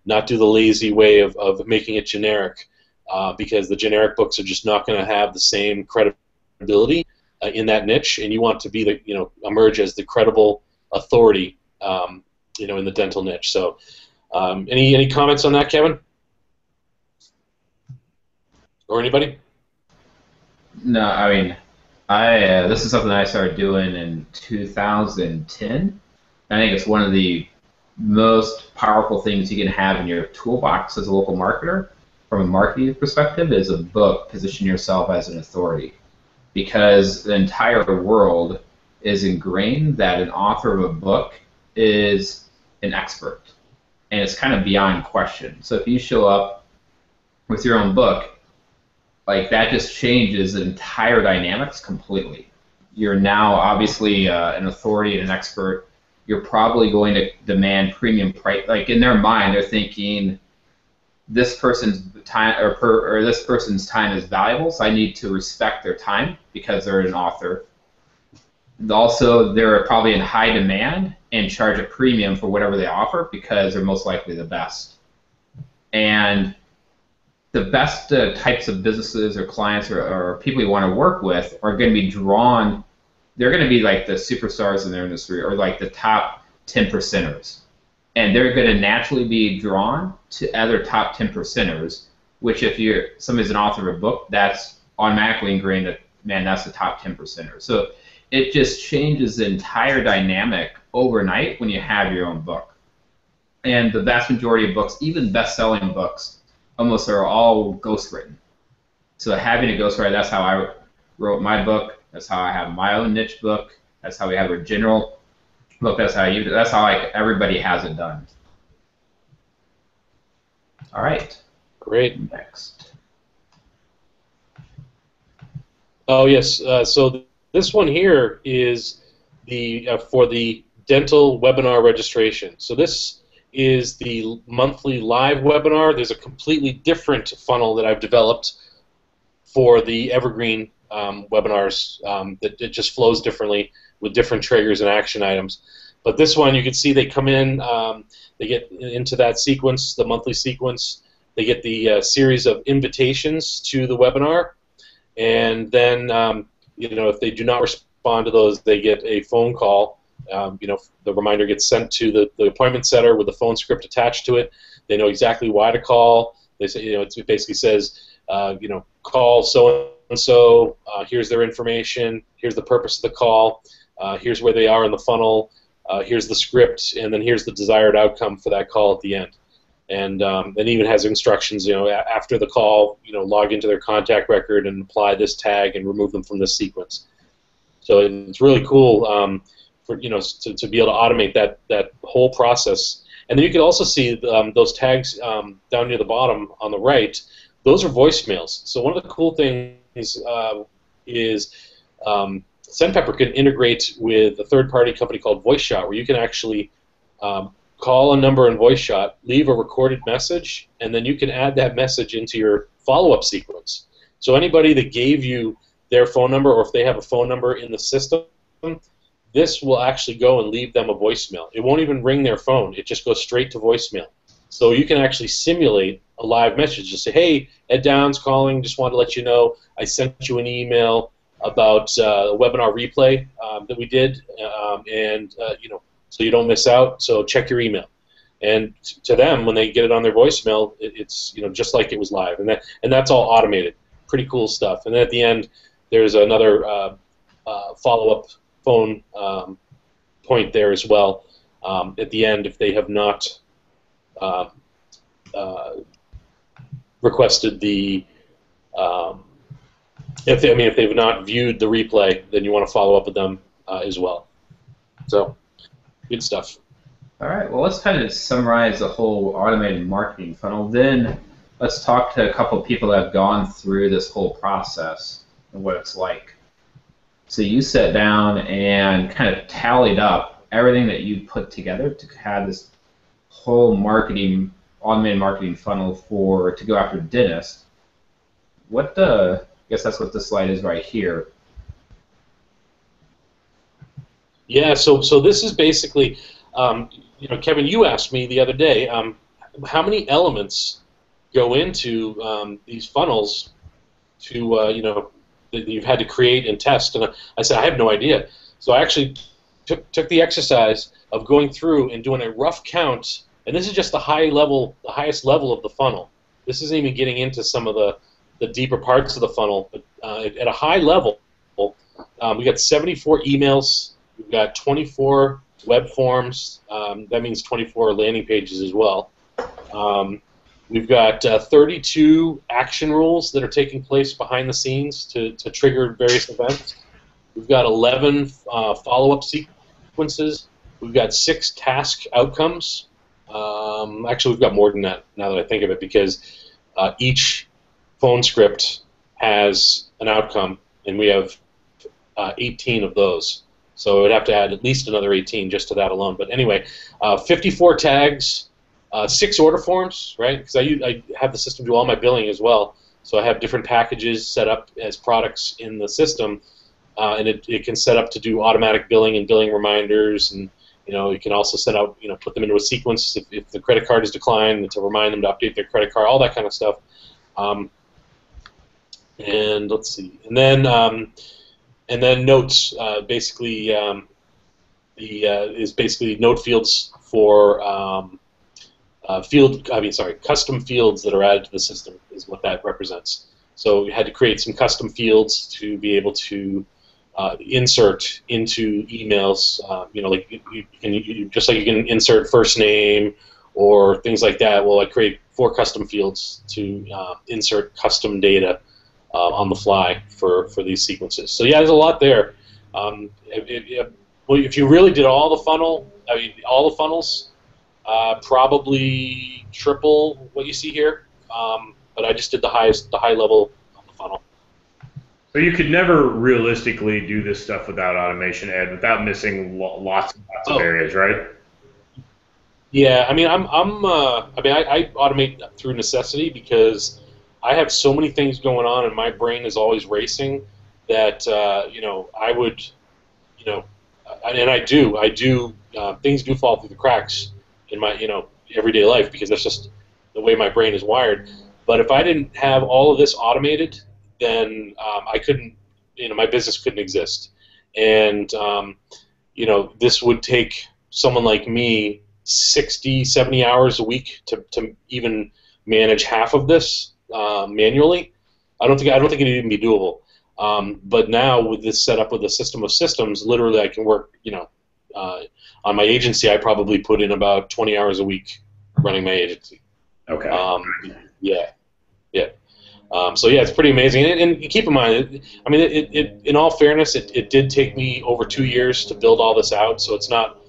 not do the lazy way of making it generic, because the generic books are just not going to have the same credibility in that niche, and you want to be emerge as the credible authority, in the dental niche. So, any comments on that, Kevin, or anybody? No, I mean, this is something I started doing in 2010. I think it's one of the most powerful things you can have in your toolbox as a local marketer, from a marketing perspective, is a book. Position yourself as an authority, because the entire world is ingrained that an author of a book is an expert, and it's kind of beyond question. So if you show up with your own book, that just changes the entire dynamics completely. You're now obviously an authority and an expert. You're probably going to demand premium price. In their mind, they're thinking, this person's time or this person's time is valuable, so I need to respect their time because they're an author. Also, they're probably in high demand and charge a premium for whatever they offer because they're most likely the best. And the best types of businesses or clients or people you want to work with are going to be drawn. They're going to be like the superstars in their industry, or like the top 10%ers. And they're going to naturally be drawn to other top 10%ers, which if somebody's an author of a book, that's automatically ingrained that, man, that's the top 10%er. So it just changes the entire dynamic overnight when you have your own book. And the vast majority of books, even best-selling books, almost are all ghostwritten. So having a ghostwriter, that's how I wrote my book. That's how I have my own niche book. That's how we have a general book. That's how everybody has it done. All right. Great. Next. Oh yes. So this one here is for the dental webinar registration. So this is the monthly live webinar. There's a completely different funnel that I've developed for the evergreen webinars that it just flows differently with different triggers and action items. But this one, you can see they come in, they get into that sequence, the monthly sequence. They get the series of invitations to the webinar. and then if they do not respond to those, they get a phone call. The reminder gets sent to the appointment setter with the phone script attached to it. They know exactly why to call. They say, it basically says, call so and so. Here's their information. Here's the purpose of the call. Here's where they are in the funnel. Here's the script, and then here's the desired outcome for that call at the end. And it even has instructions. After the call, log into their contact record and apply this tag and remove them from this sequence. So it's really cool for to be able to automate that whole process. And then you can also see those tags down near the bottom on the right. Those are voicemails. So one of the cool things is SendPepper can integrate with a third-party company called VoiceShot, where you can actually call a number in VoiceShot, leave a recorded message, and then you can add that message into your follow-up sequence. So anybody that gave you their phone number, or if they have a phone number in the system, this will actually go and leave them a voicemail. It won't even ring their phone. It just goes straight to voicemail. So you can actually simulate a live message. Just say, hey, Ed Downs calling, just wanted to let you know I sent you an email about a webinar replay that we did, so you don't miss out, so check your email. And to them, when they get it on their voicemail, it's just like it was live, and that's all automated. Pretty cool stuff. And then at the end, there's another follow-up phone point there as well. At the end, if they have not requested the if they've not viewed the replay, then you want to follow up with them as well. So, good stuff. All right. Well, let's kind of summarize the whole automated marketing funnel. Then let's talk to a couple of people that have gone through this whole process and what it's like. So you sat down and kind of tallied up everything that you put together to have this whole automated marketing funnel to go after dentists. I guess that's what this slide is right here. Yeah, so this is basically, Kevin, you asked me the other day, how many elements go into these funnels that you've had to create and test, and I said I have no idea. So I actually took the exercise of going through and doing a rough count, and this is just the highest level of the funnel. This isn't even getting into some of the deeper parts of the funnel, but at a high level, we got 74 emails, we've got 24 web forms, that means 24 landing pages as well. We've got 32 action rules that are taking place behind the scenes to trigger various events. We've got 11 follow-up sequences. We've got 6 task outcomes. Actually, we've got more than that now that I think of it, because each phone script has an outcome, and we have 18 of those. So we'd have to add at least another 18 just to that alone. But anyway, 54 tags, 6 order forms, right? Because I have the system do all my billing as well. So I have different packages set up as products in the system, and it can set up to do automatic billing and billing reminders, and you can also set out, put them into a sequence if the credit card is declined, to remind them to update their credit card, all that kind of stuff. And let's see, and then notes. Basically, is basically note fields for custom fields that are added to the system is what that represents. So we had to create some custom fields to be able to insert into emails. Just like you can insert first name or things like that. Well, I create 4 custom fields to insert custom data on the fly for these sequences. So yeah, there's a lot there. If you really did all the funnels, probably triple what you see here. But I just did the high level of the funnel. So you could never realistically do this stuff without automation, Ed, without missing lots of areas, right? Yeah, I automate through necessity, because I have so many things going on and my brain is always racing that I would, and I do things do fall through the cracks in my everyday life, because that's just the way my brain is wired. But if I didn't have all of this automated, then I couldn't, my business couldn't exist. And, this would take someone like me 60, 70 hours a week to even manage half of this manually. I don't think it'd even be doable. But now with this setup with a system of systems, literally I can work, on my agency, I probably put in about 20 hours a week running my agency. Okay. Yeah. So yeah, it's pretty amazing. And keep in mind, it in all fairness, it did take me over 2 years to build all this out. So it's not,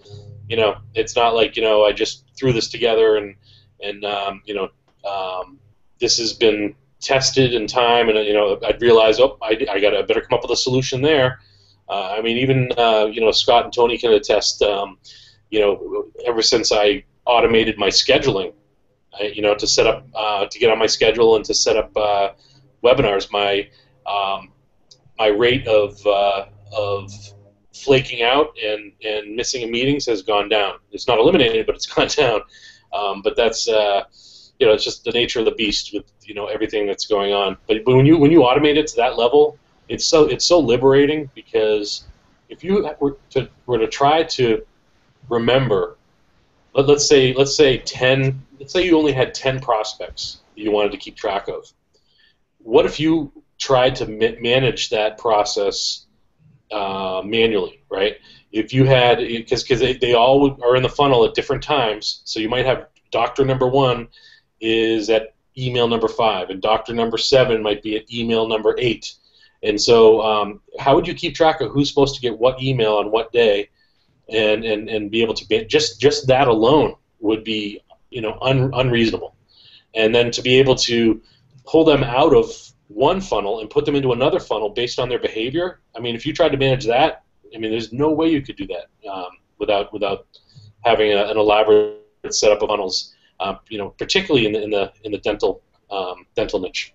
it's not like I just threw this together and this has been tested in time, and I'd realized, I better come up with a solution there. Even Scott and Tony can attest. Ever since I automated my scheduling, to set up to get on my schedule and to set up webinars, my rate of flaking out and missing meetings has gone down. It's not eliminated, but it's gone down. But that's it's just the nature of the beast with everything that's going on. But when you automate it to that level, it's so liberating, because if you were to try to remember, let's say you only had 10 prospects that you wanted to keep track of. What if you tried to manage that process manually, right? If you had, because they all are in the funnel at different times, so you might have doctor number 1 is at email number 5, and doctor number 7 might be at email number 8. And so how would you keep track of who's supposed to get what email on what day, and be able to be, just that alone would be unreasonable. And then to be able to pull them out of one funnel and put them into another funnel based on their behavior, if you tried to manage that, there's no way you could do that without having an elaborate setup of funnels, particularly in the dental niche.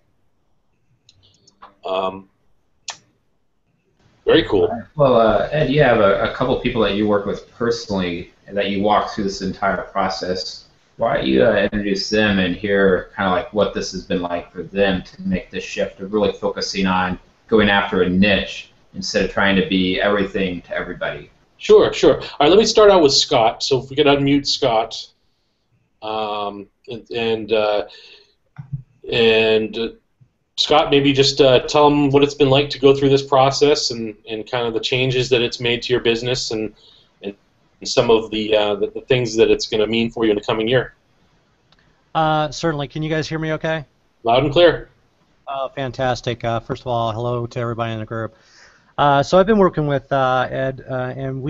Very cool. Well, Ed, you have a couple people that you work with personally and that you walk through this entire process. Why don't you introduce them and hear kind of like what this has been like for them to make this shift of really focusing on going after a niche instead of trying to be everything to everybody? Sure. All right, let me start out with Scott. So if we could unmute Scott, and Scott, maybe just tell them what it's been like to go through this process and kind of the changes that it's made to your business and some of the things that it's going to mean for you in the coming year. Certainly. Can you guys hear me okay? Loud and clear. Fantastic. First of all, hello to everybody in the group. So I've been working with Ed, and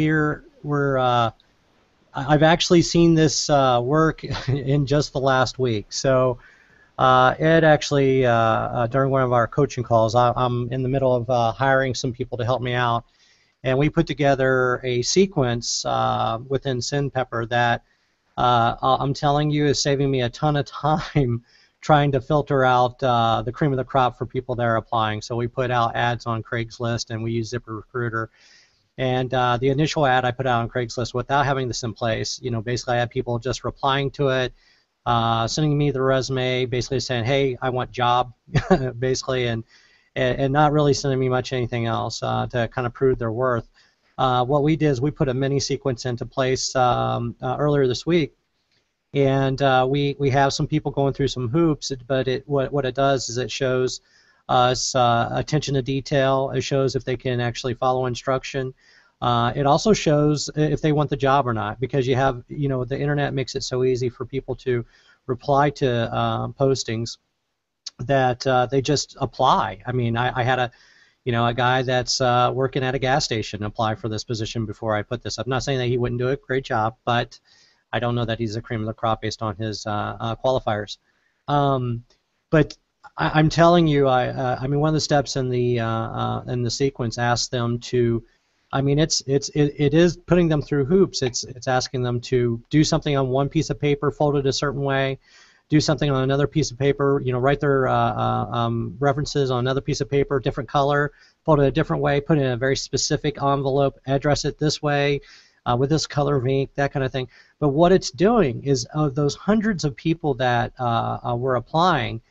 I've actually seen this work in just the last week. So Ed actually, during one of our coaching calls, I'm in the middle of hiring some people to help me out, and we put together a sequence within SendPepper that I'm telling you is saving me a ton of time trying to filter out the cream of the crop for people that are applying. So we put out ads on Craigslist, and we use ZipRecruiter. And the initial ad I put out on Craigslist without having this in place, basically I had people just replying to it, sending me the resume, basically saying, hey, I want job, basically, and not really sending me much anything else to kind of prove their worth. What we did is we put a mini sequence into place earlier this week, and we have some people going through some hoops, but what it does is it shows us attention to detail. It shows if they can actually follow instruction. It also shows if they want the job or not, because you have, the internet makes it so easy for people to reply to postings that they just apply. I had a guy that's working at a gas station apply for this position before I put this up. I'm not saying that he wouldn't do it, great job, but I don't know that he's the cream of the crop based on his qualifiers. But I'm telling you, one of the steps in the sequence asks them to, it is putting them through hoops. It's asking them to do something on one piece of paper, fold it a certain way, do something on another piece of paper, write their references on another piece of paper, different color, fold it a different way, put it in a very specific envelope, address it this way, with this color of ink, that kind of thing. But what it's doing is, of those hundreds of people that were applying,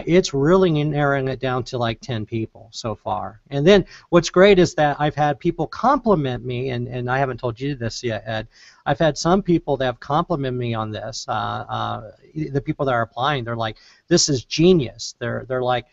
it's really narrowing it down to like 10 people so far. And then what's great is that I've had people compliment me, and I haven't told you this yet, Ed. I've had some people that have complimented me on this. The people that are applying, they're like, "This is genius." They're like,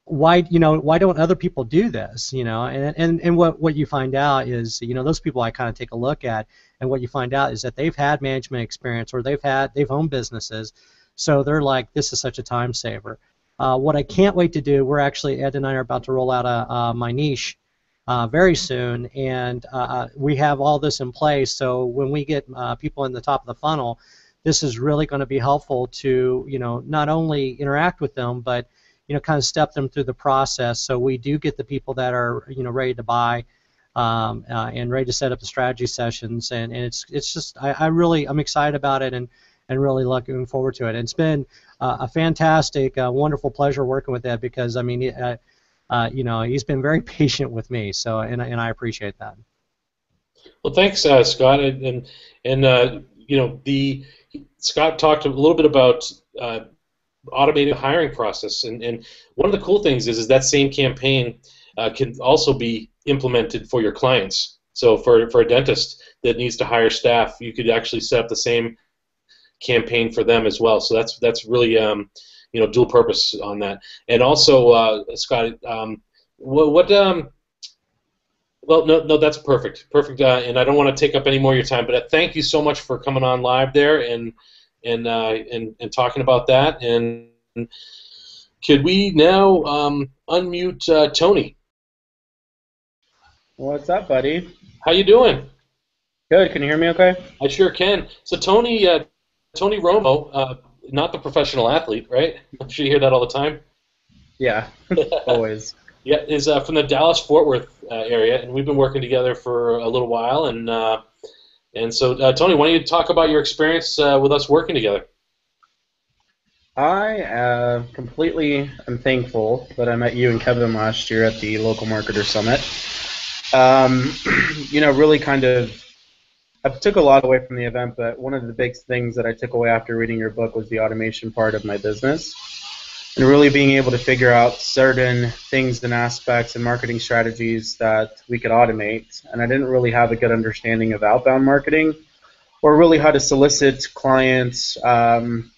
why don't other people do this? And what you find out is, those people I kind of take a look at, and what you find out is that they've had management experience, or they've owned businesses, so they're like, this is such a time saver. What I can't wait to do, Ed and I are about to roll out my niche very soon, and we have all this in place, so when we get people in the top of the funnel, this is really going to be helpful to not only interact with them, but kind of step them through the process, so we do get the people that are ready to buy and ready to set up the strategy sessions, and it's just I'm excited about it, and really looking forward to it. And it's been a fantastic, wonderful pleasure working with Ed, because I mean he's been very patient with me, so and I appreciate that. Well, thanks, Scott, Scott talked a little bit about automated hiring process, and one of the cool things is that same campaign can also be implemented for your clients. So for a dentist that needs to hire staff, you could actually set up the same campaign for them as well. So that's really dual purpose on that. And also, Scott, well, no, that's perfect, and I don't want to take up any more of your time, but thank you so much for coming on live there and talking about that. And could we now unmute Tony? What's up, buddy? How you doing? Good. Can you hear me okay? I sure can. So Tony Romo, not the professional athlete, right? I'm sure you hear that all the time. Yeah, always. Yeah, is from the Dallas-Fort Worth area, and we've been working together for a little while. And so, Tony, why don't you talk about your experience with us working together? I completely am thankful that I met you and Kevin last year at the Local Marketer Summit. Really kind of, I took a lot away from the event, but one of the big things that I took away after reading your book was the automation part of my business, and really being able to figure out certain things and aspects and marketing strategies that we could automate. And I didn't really have a good understanding of outbound marketing, or really how to solicit clients, in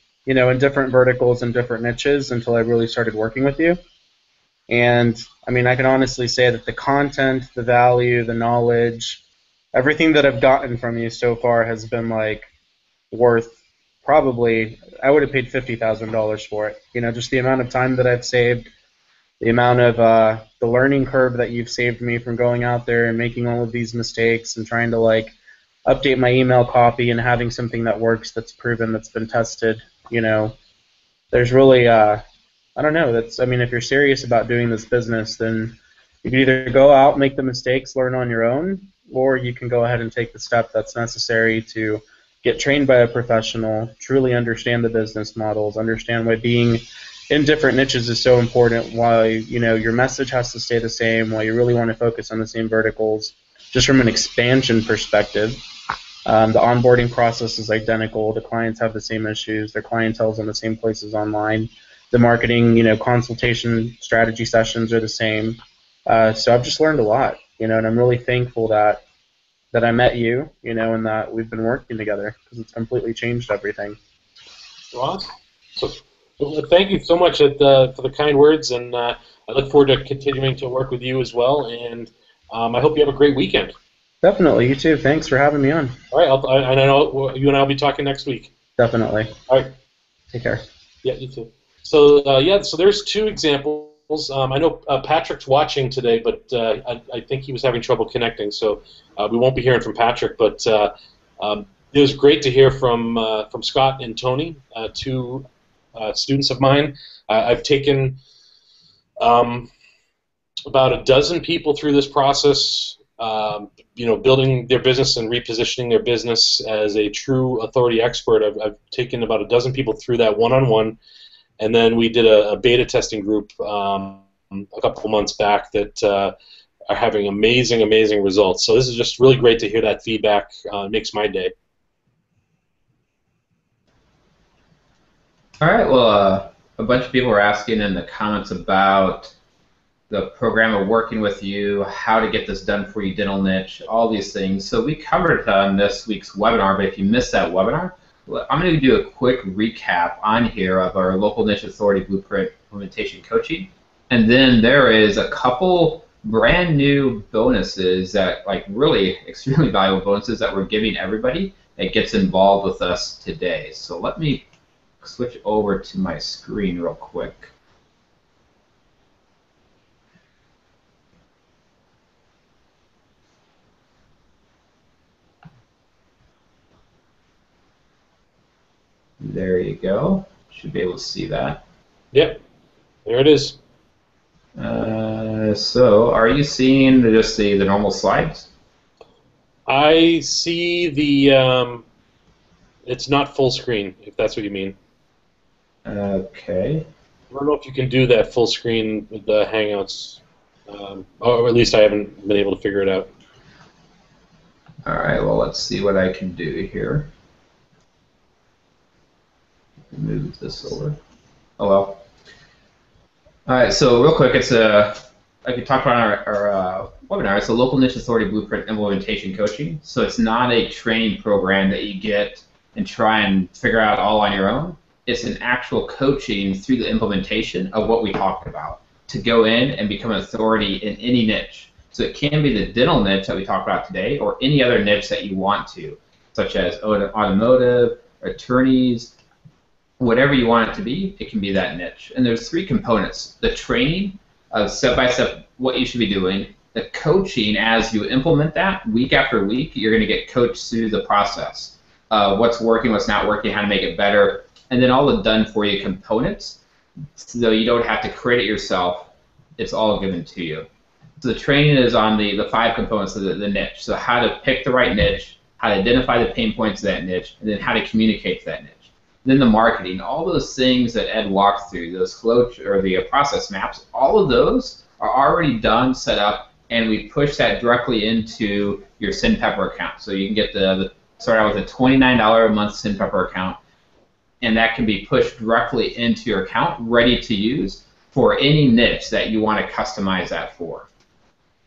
different verticals and different niches, until I really started working with you. And I mean, I can honestly say that the content, the value, the knowledge, everything that I've gotten from you so far has been like worth, probably, I would have paid $50,000 for it. Just the amount of time that I've saved, the amount of the learning curve that you've saved me from going out there and making all of these mistakes and trying to like update my email copy and having something that works, that's proven, that's been tested. There's really, I don't know. If you're serious about doing this business, then you can either go out, make the mistakes, learn on your own, or you can go ahead and take the step that's necessary to get trained by a professional, truly understand the business models, understand why being in different niches is so important, why your message has to stay the same, why you really want to focus on the same verticals, just from an expansion perspective. The onboarding process is identical. The clients have the same issues. Their clientele's in the same places online. The marketing, consultation strategy sessions are the same. So I've just learned a lot, and I'm really thankful that I met you, and that we've been working together, because it's completely changed everything. Awesome. So, thank you so much for the kind words, and I look forward to continuing to work with you as well, and I hope you have a great weekend. Definitely. You too. Thanks for having me on. All right. I know you and I will be talking next week. Definitely. All right. Take care. Yeah, you too. So, so there's two examples. I know Patrick's watching today, but I think he was having trouble connecting, so we won't be hearing from Patrick. But it was great to hear from Scott and Tony, two students of mine. I've taken about a dozen people through this process, building their business and repositioning their business as a true authority expert. I've taken about a dozen people through that one-on-one. And then we did a beta testing group a couple months back that are having amazing results. So this is just really great to hear that feedback. It makes my day. All right. Well, a bunch of people were asking in the comments about the program of working with you, how to get this done for you, dental niche, all these things. So we covered it on this week's webinar, but if you missed that webinar, I'm going to do a quick recap on here of our local niche authority blueprint implementation coaching. And then there is a couple brand new bonuses that, like, really extremely valuable bonuses that we're giving everybody that gets involved with us today. So let me switch over to my screen real quick. There you go. Should be able to see that. Yep, there it is. So are you seeing just the normal slides? I see the, it's not full screen, if that's what you mean. Okay. I don't know if you can do that full screen with the Hangouts, or at least I haven't been able to figure it out. All right, well, let's see what I can do here. Move this over. Oh, well. All right, so real quick, it's like we talked about on our webinar, it's a local niche authority blueprint implementation coaching. So it's not a training program that you get and try and figure out all on your own. It's an actual coaching through the implementation of what we talked about to go in and become an authority in any niche. So it can be the dental niche that we talked about today or any other niche that you want to, such as automotive, attorneys, whatever you want it to be, it can be that niche. And there's three components: the training of step-by-step what you should be doing, the coaching as you implement that week after week, you're going to get coached through the process. What's working, what's not working, how to make it better, and then all the done-for-you components, so you don't have to create it yourself. It's all given to you. So the training is on the 5 components of the niche. So how to pick the right niche, how to identify the pain points of that niche, and then how to communicate to that niche. Then the marketing, all those things that Ed walked through, those flow or the process maps, all of those are already done, set up, and we push that directly into your SendPepper account. So you can get start out with a $29 a month SendPepper account, and that can be pushed directly into your account, ready to use for any niche that you want to customize that for.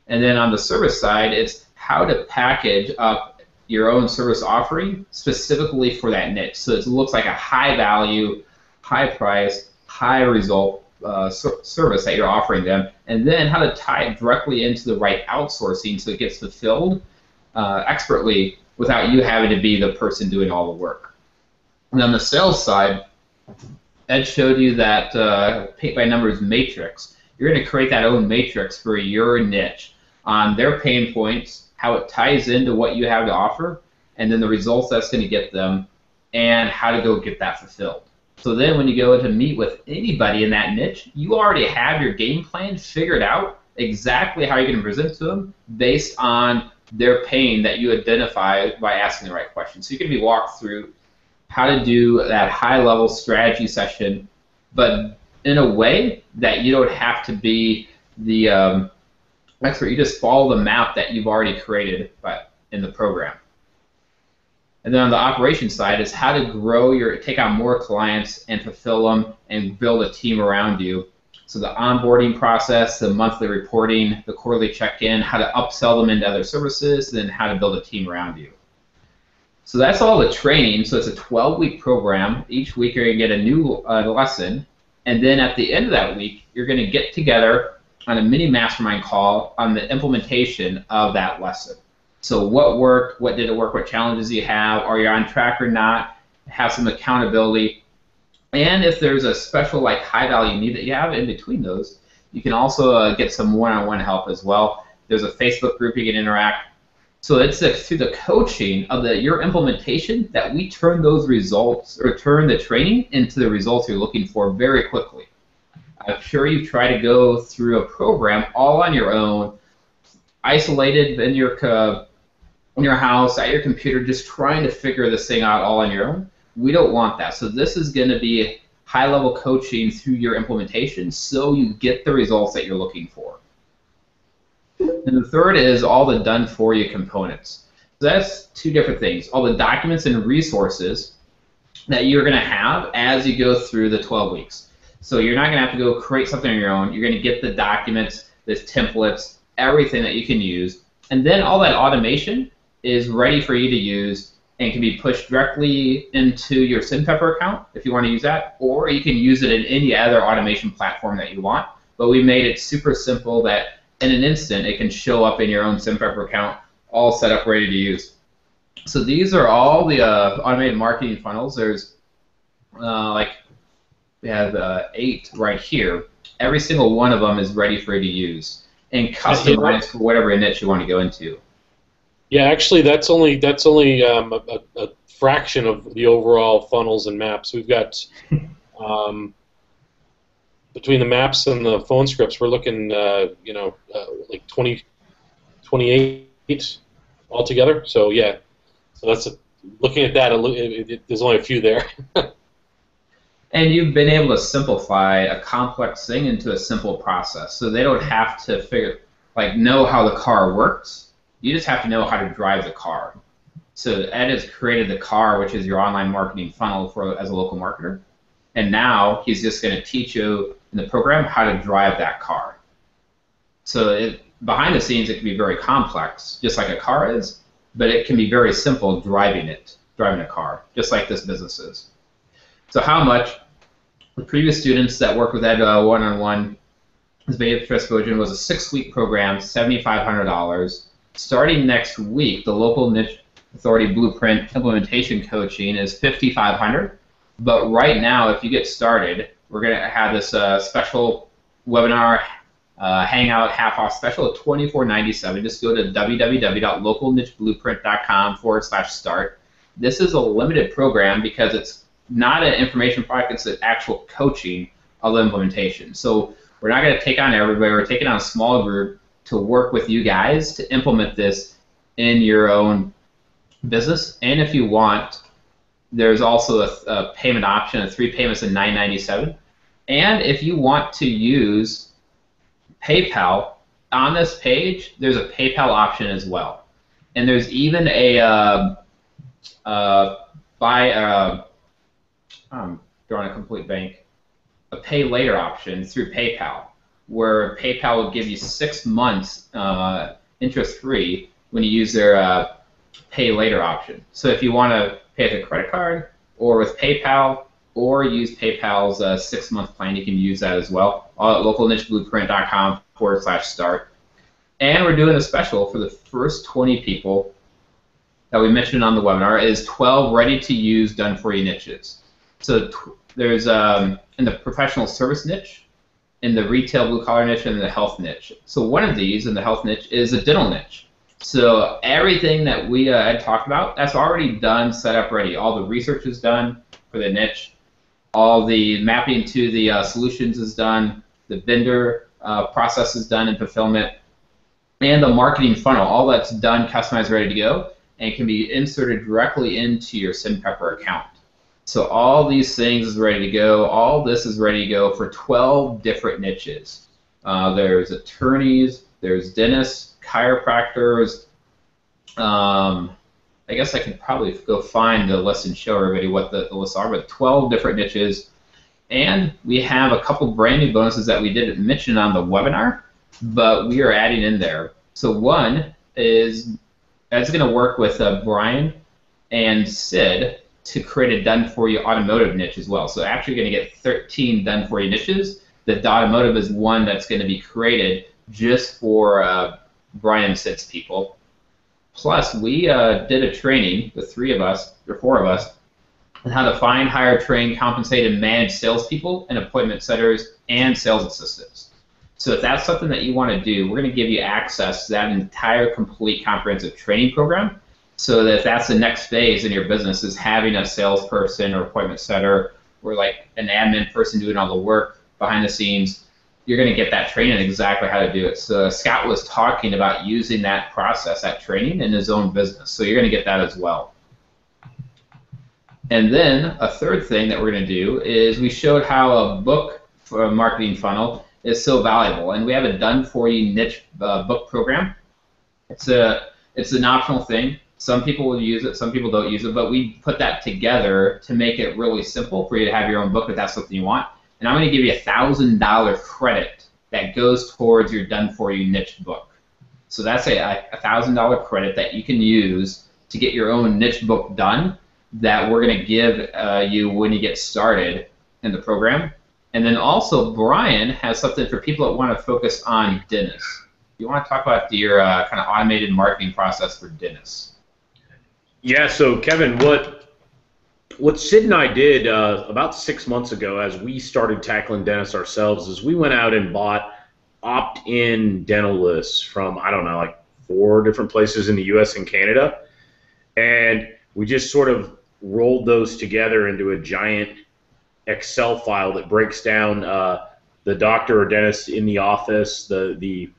And then on the service side, it's how to package up your own service offering specifically for that niche. So it looks like a high value, high price, high result service that you're offering them, and then how to tie it directly into the right outsourcing so it gets fulfilled expertly without you having to be the person doing all the work. And on the sales side, Ed showed you that paint by numbers matrix. You're going to create that own matrix for your niche on their pain points, how it ties into what you have to offer, and then the results that's going to get them, and how to go get that fulfilled. So then when you go to meet with anybody in that niche, you already have your game plan figured out exactly how you're going to present to them based on their pain that you identify by asking the right questions. So you can be walked through how to do that high-level strategy session, but in a way that you don't have to be the expert. You just follow the map that you've already created in the program. And then on the operations side is how to grow take on more clients and fulfill them and build a team around you. So the onboarding process, the monthly reporting, the quarterly check-in, how to upsell them into other services, and then how to build a team around you. So that's all the training. So it's a 12-week program. Each week you're going to get a new lesson, and then at the end of that week, you're going to get together on a mini mastermind call on the implementation of that lesson. So what worked, what didn't work, what challenges you have, are you on track or not, have some accountability, and if there's a special like high value need that you have in between those, you can also get some one-on-one help as well. There's a Facebook group you can interact. So it's through the coaching of your implementation that we turn those results, or turn the training into the results you're looking for very quickly. I'm sure you've tried to go through a program all on your own, isolated in your house, at your computer, just trying to figure this thing out all on your own. We don't want that. So this is going to be high-level coaching through your implementation so you get the results that you're looking for. And the third is all the done-for-you components. So that's 2 different things. All the documents and resources that you're going to have as you go through the 12 weeks. So you're not going to have to go create something on your own. You're going to get the documents, the templates, everything that you can use. And then all that automation is ready for you to use and can be pushed directly into your SendPepper account if you want to use that, or you can use it in any other automation platform that you want. But we made it super simple that in an instant it can show up in your own SendPepper account, all set up, ready to use. So these are all the automated marketing funnels. There's we have 8 right here. Every single one of them is ready for you to use and customized for whatever niche you want to go into. Yeah, actually, that's only a fraction of the overall funnels and maps. We've got between the maps and the phone scripts, we're looking, like 28 altogether. So yeah, so that's looking at that. There's only a few there. And you've been able to simplify a complex thing into a simple process, so they don't have to know how the car works. You just have to know how to drive the car. So Ed has created the car, which is your online marketing funnel as a local marketer. And now he's just going to teach you in the program how to drive that car. So behind the scenes, it can be very complex, just like a car is, but it can be very simple driving a car, just like this business is. So how much? The previous students that worked with Ed one-on-one, his beta exposure was a 6-week program, $7,500. Starting next week, the local niche authority blueprint implementation coaching is $5,500. But right now, if you get started, we're going to have this special webinar, Hangout half-off special at $24.97. Just go to www.localnicheblueprint.com/start. This is a limited program because it's not an information product, it's an actual coaching of the implementation. So we're not going to take on everybody, we're taking on a small group to work with you guys to implement this in your own business. And if you want, there's also a payment option of 3 payments of $9.97. And if you want to use PayPal, on this page, there's a PayPal option as well. And there's even I'm drawing a complete blank, a pay later option through PayPal, where PayPal will give you 6 months interest-free when you use their pay later option. So if you want to pay with a credit card or with PayPal or use PayPal's 6-month plan, you can use that as well. All at localnicheblueprint.com/start. And we're doing a special for the first 20 people that we mentioned on the webinar is 12 ready-to-use done-for-you niches. So there's in the professional service niche, in the retail blue-collar niche, and in the health niche. So one of these in the health niche is a dental niche. So everything that we had talked about, that's already done, set up, ready. All the research is done for the niche. All the mapping to the solutions is done. The vendor process is done in fulfillment. And the marketing funnel, all that's done, customized, ready to go, and can be inserted directly into your SendPepper account. So all these things is ready to go. All this is ready to go for 12 different niches. There's attorneys, there's dentists, chiropractors. I guess I could probably go find the list and show everybody what the lists are, but 12 different niches. And we have a couple brand new bonuses that we didn't mention on the webinar, but we are adding in there. So one is, that's going to work with Brian and Sid to create a done-for-you automotive niche as well. So actually you're going to get 13 done-for-you niches. The automotive is one that's going to be created just for Brian and Sid's people. Plus, we did a training, the 4 of us, on how to find, hire, train, compensate, and manage salespeople and appointment setters and sales assistants. So if that's something that you want to do, we're going to give you access to that entire complete comprehensive training program, so that if that's the next phase in your business is having a salesperson or appointment setter or like an admin person doing all the work behind the scenes, you're going to get that training exactly how to do it. So Scott was talking about using that process, that training, in his own business. So you're going to get that as well. And then a third thing that we're going to do is we showed how a book for a marketing funnel is so valuable. And we have a done-for-you niche book program. It's an optional thing. Some people will use it, some people don't use it, but we put that together to make it really simple for you to have your own book if that's something you want. and I'm going to give you $1,000 credit that goes towards your done-for-you niche book. So that's a $1,000 credit that you can use to get your own niche book done that we're going to give you when you get started in the program. And then also Brian has something for people that want to focus on dentists. You want to talk about your kind of automated marketing process for dentists? Yeah, so Kevin, what Sid and I did about 6 months ago as we started tackling dentists ourselves is we went out and bought opt-in dental lists from, I don't know, like 4 different places in the US and Canada. And we just sort of rolled those together into a giant Excel file that breaks down the doctor or dentist in the office, the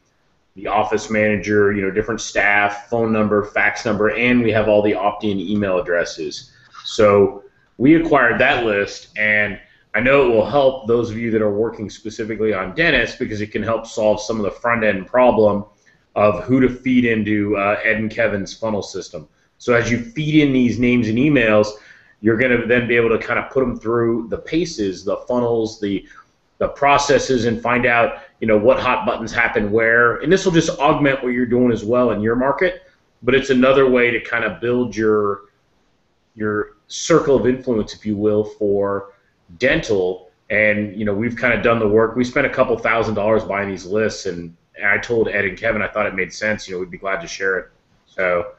office manager, different staff, phone number, fax number, and we have all the opt-in email addresses. So we acquired that list, and I know it will help those of you that are working specifically on dentists because it can help solve some of the front-end problem of who to feed into Ed and Kevin's funnel system. So as you feed in these names and emails, you're going to then be able to kind of put them through the paces, the funnels, the processes, and find out what hot buttons happen where. And this will just augment what you're doing as well in your market, but it's another way to kind of build your circle of influence, if you will, for dental. And we've kind of done the work. We spent a couple $1,000s buying these lists, and I told Ed and Kevin I thought it made sense. We'd be glad to share it. So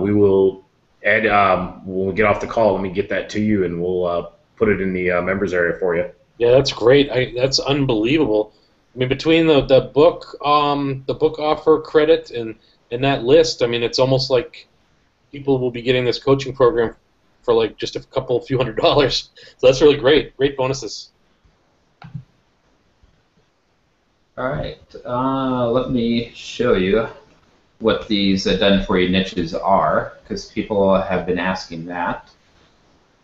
we will, Ed, we'll get off the call. Let me get that to you, and we'll put it in the members area for you. Yeah, that's great. That's unbelievable. I mean, between the book offer credit and that list, I mean, it's almost like people will be getting this coaching program for like just a few $100s. So that's really great. Great bonuses. All right. Let me show you what these done-for-you niches are, because people have been asking that.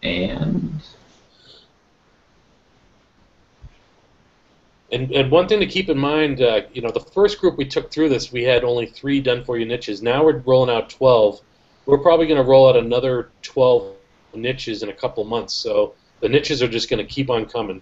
And one thing to keep in mind, the first group we took through this, we had only 3 done-for-you niches. Now we're rolling out 12. We're probably going to roll out another 12 niches in a couple months. So the niches are just going to keep on coming.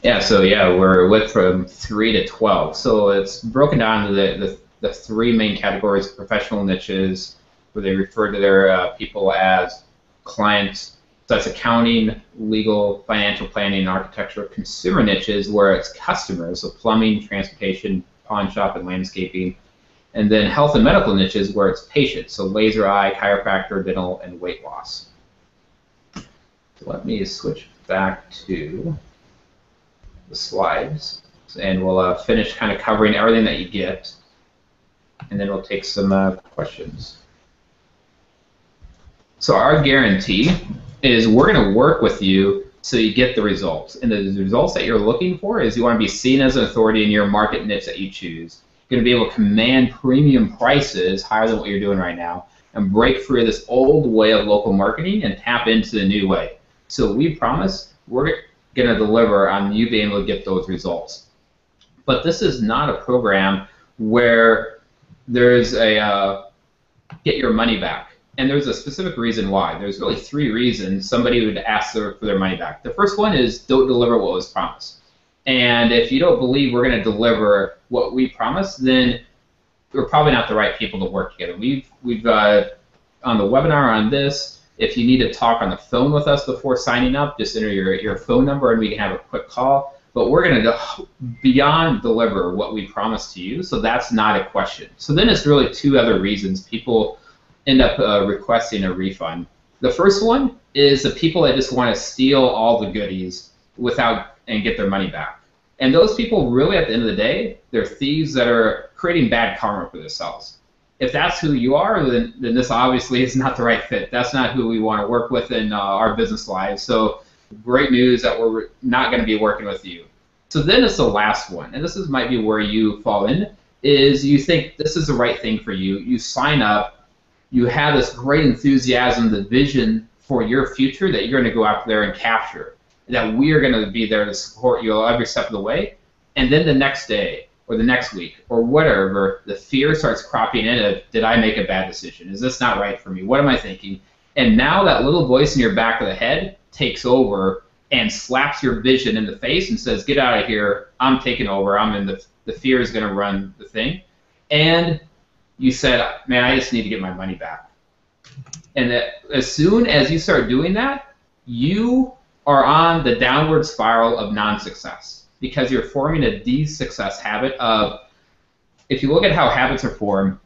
Yeah, so we're with from 3 to 12. So it's broken down to the 3 main categories: professional niches, where they refer to their people as clients. So that's accounting, legal, financial planning, and architecture. Consumer niches, where it's customers, so plumbing, transportation, pawn shop, and landscaping. And then health and medical niches, where it's patients, so laser eye, chiropractor, dental, and weight loss. So let me switch back to the slides, and we'll finish kind of covering everything that you get, and then we'll take some questions. So our guarantee is we're going to work with you so you get the results. And the results that you're looking for is you want to be seen as an authority in your market niche that you choose. You're going to be able to command premium prices higher than what you're doing right now and break free of this old way of local marketing and tap into the new way. So we promise we're going to deliver on you being able to get those results. But this is not a program where there's a get your money back. And there's a specific reason why. There's really 3 reasons somebody would ask for their money back. The first one is don't deliver what was promised. And if you don't believe we're going to deliver what we promised, then we're probably not the right people to work together. We've on the webinar on this, if you need to talk on the phone with us before signing up, just enter your phone number and we can have a quick call. But we're going to beyond deliver what we promised to you, so that's not a question. So then it's really 2 other reasons people end up requesting a refund. The first one is the people that just want to steal all the goodies and get their money back. And those people really, at the end of the day, they're thieves that are creating bad karma for themselves. If that's who you are, then this obviously is not the right fit. That's not who we want to work with in our business lives. So great news that we're not going to be working with you. So then it's the last one, and this might be where you fall in, is you think this is the right thing for you. You sign up. You have this great enthusiasm, the vision for your future that you're going to go out there and capture, that we are going to be there to support you every step of the way. And then the next day or the next week or whatever, the fear starts cropping in of, did I make a bad decision? Is this not right for me? What am I thinking? And now that little voice in your back of the head takes over and slaps your vision in the face and says, "Get out of here! I'm taking over. I'm in the fear is going to run the thing," and you said, "Man, I just need to get my money back." And that as soon as you start doing that, you are on the downward spiral of non-success because you're forming a de-success habit of, if you look at how habits are formed,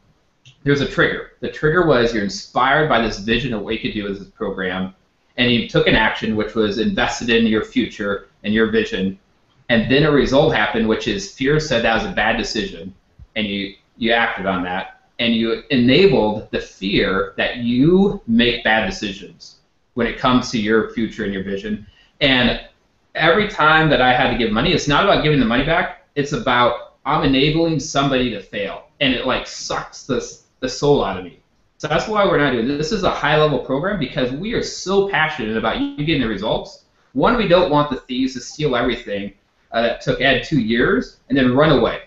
there's a trigger. The trigger was you're inspired by this vision of what you could do with this program, and you took an action which was invested in your future and your vision, and then a result happened, which is fear said that was a bad decision, and you acted on that. And you enabled the fear that you make bad decisions when it comes to your future and your vision. And every time that I had to give money, it's not about giving the money back. It's about I'm enabling somebody to fail. And it like sucks the soul out of me. So that's why we're not doing this. This is a high-level program because we are so passionate about you getting the results. One, we don't want the thieves to steal everything that took Ed 2 years and then run away.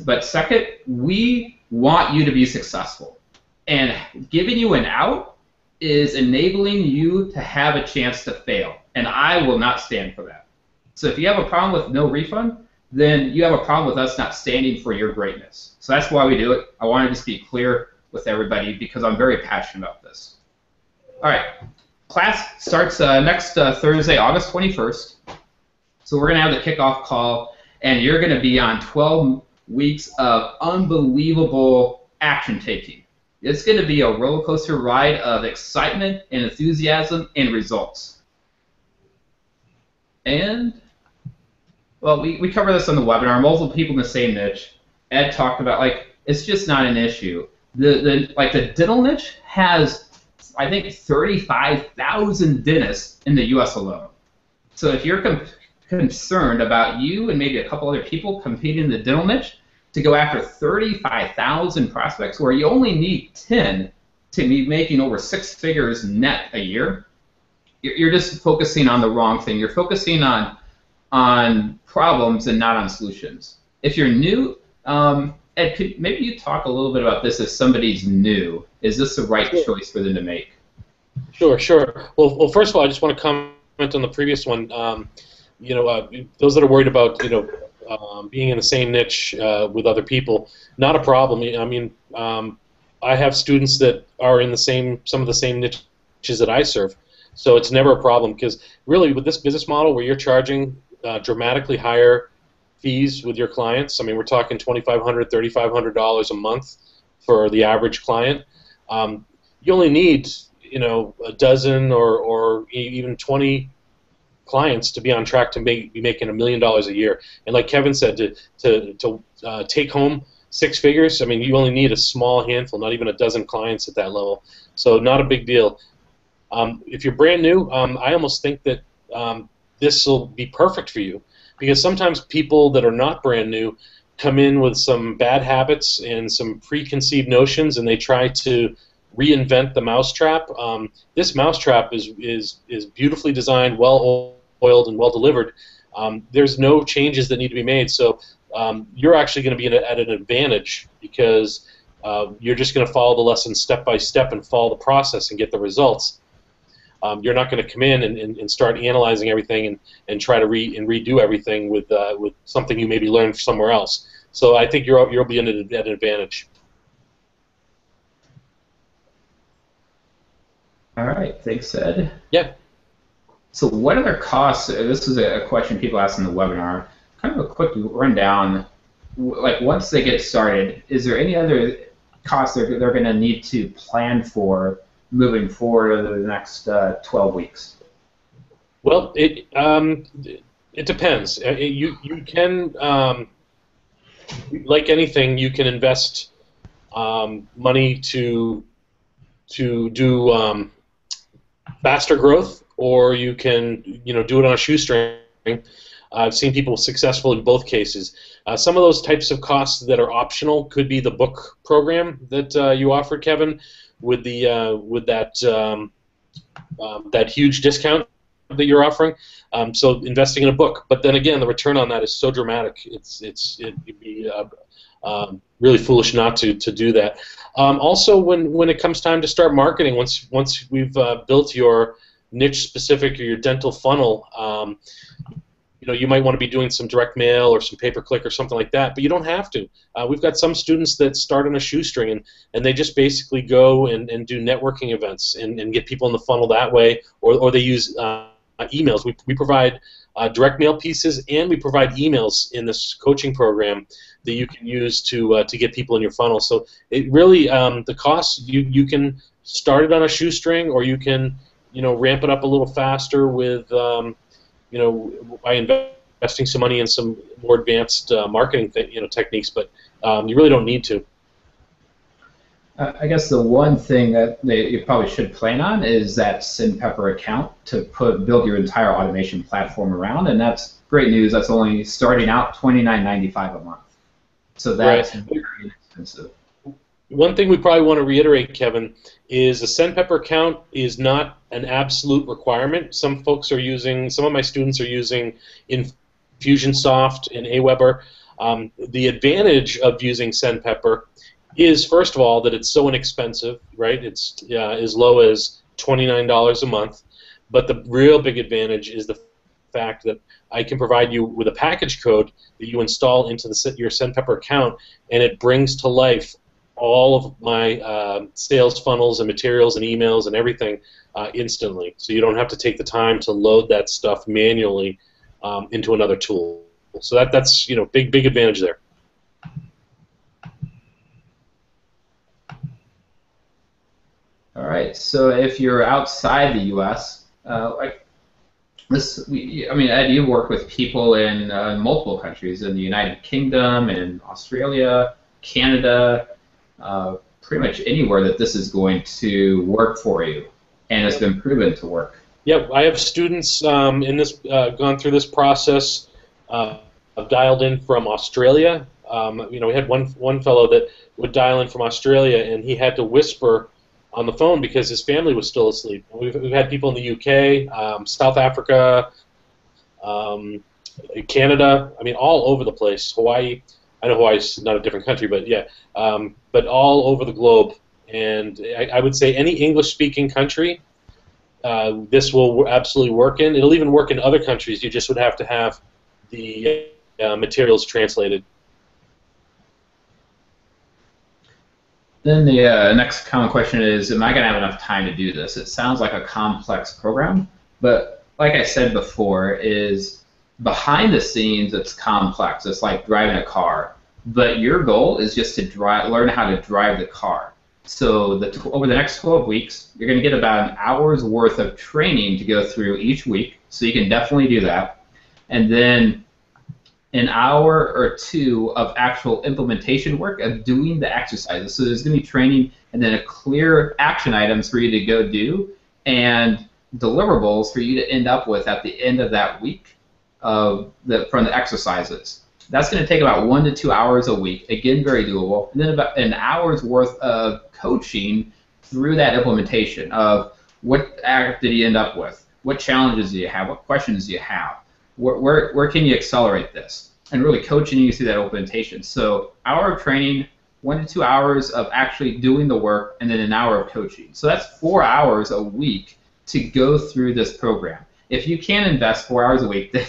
But second, we want you to be successful. And giving you an out is enabling you to have a chance to fail. And I will not stand for that. So if you have a problem with no refund, then you have a problem with us not standing for your greatness. So that's why we do it. I want to just be clear with everybody because I'm very passionate about this. All right. Class starts next Thursday, August 21st. So we're going to have the kickoff call, and you're going to be on 12 weeks of unbelievable action taking. It's going to be a roller coaster ride of excitement and enthusiasm and results. And, well, we cover this on the webinar. Multiple people in the same niche. Ed talked about, like, it's just not an issue. The dental niche has, I think, 35,000 dentists in the U.S. alone. So if you're concerned about you and maybe a couple other people competing in the dental niche to go after 35,000 prospects where you only need 10 to be making over 6 figures net a year, you're just focusing on the wrong thing. You're focusing on problems and not on solutions. If you're new, Ed, maybe you talk a little bit about this if somebody's new. Is this the right choice for them to make? Sure. Well, first of all, I just want to comment on the previous one. Those that are worried about, being in the same niche with other people, not a problem. I mean, I have students that are in some of the same niches that I serve, so it's never a problem because really with this business model where you're charging dramatically higher fees with your clients, I mean, we're talking $2,500, $3,500 a month for the average client. You only need, a dozen or even 20 clients to be on track to be making $1 million a year. And like Kevin said, to take home 6 figures, I mean, you only need a small handful, not even a dozen clients at that level. So not a big deal. If you're brand new, I almost think that this will be perfect for you because sometimes people that are not brand new come in with some bad habits and some preconceived notions, and they try to reinvent the mousetrap. This mousetrap is beautifully designed, well-oiled, and well-delivered. There's no changes that need to be made, so you're actually going to be at an advantage because you're just going to follow the lesson step by step and follow the process and get the results. You're not going to come in and start analyzing everything and try to redo everything with something you maybe learned somewhere else. So I think you'll be at an advantage. All right, thanks, Ed. Yeah. So what other costs, this is a question people ask in the webinar, kind of a quick rundown, like once they get started, is there any other costs they're going to need to plan for moving forward over the next 12 weeks? Well, it depends. You can, like anything, you can invest money to do faster growth, or you can do it on a shoestring. I've seen people successful in both cases. Some of those types of costs that are optional could be the book program that you offered, Kevin, with that huge discount that you're offering. So investing in a book, but then again, the return on that is so dramatic. It'd be really foolish not to do that. Also, when it comes time to start marketing, once we've built your niche specific or your dental funnel, you might want to be doing some direct mail or some pay-per-click or something like that, but you don't have to. We've got some students that start on a shoestring, and they just basically go and do networking events and get people in the funnel that way, or they use emails. We provide direct mail pieces, and we provide emails in this coaching program that you can use to get people in your funnel. So it really, the cost, you can start it on a shoestring, or you can ramp it up a little faster with by investing some money in some more advanced marketing techniques, but you really don't need to. I guess the one thing that you probably should plan on is that SendPepper account to build your entire automation platform around, and that's great news. That's only starting out $29.95 a month, so that's very inexpensive. One thing we probably want to reiterate, Kevin, is a SendPepper account is not an absolute requirement. Some of my students are using Infusionsoft and Aweber. The advantage of using SendPepper is, first of all, that it's so inexpensive, right? It's as low as $29 a month. But the real big advantage is the fact that I can provide you with a package code that you install into your SendPepper account, and it brings to life all of my sales funnels and materials and emails and everything instantly. So you don't have to take the time to load that stuff manually into another tool. So that's big advantage there. All right. So if you're outside the U.S., Ed, you work with people in multiple countries, in the United Kingdom, in Australia, Canada. Pretty much anywhere that this is going to work for you, and it's been proven to work. Yeah, I have students gone through this process. I've dialed in from Australia. We had one fellow that would dial in from Australia, and he had to whisper on the phone because his family was still asleep. We've had people in the UK, South Africa, Canada. All over the place. Hawaii. I know Hawaii's not a different country, but yeah, but all over the globe. And I would say any English-speaking country, this will absolutely work in. It'll even work in other countries. You just would have to have the materials translated. Then the next common question is, am I going to have enough time to do this? It sounds like a complex program, but like I said before, is behind the scenes it's complex. It's like driving a car. But your goal is just to learn how to drive the car. So over the next 12 weeks, you're going to get about an hour's worth of training to go through each week. So you can definitely do that. And then an hour or two of actual implementation work of doing the exercises. So there's going to be training and then a clear action items for you to go do and deliverables for you to end up with at the end of that week from the exercises. That's going to take about 1 to 2 hours a week. Again, very doable. And then about an hour's worth of coaching through that implementation of what act did you end up with? What challenges do you have? What questions do you have? Where can you accelerate this? And really coaching you through that implementation. So hour of training, 1 to 2 hours of actually doing the work, and then an hour of coaching. So that's 4 hours a week to go through this program. If you can't invest 4 hours a week, then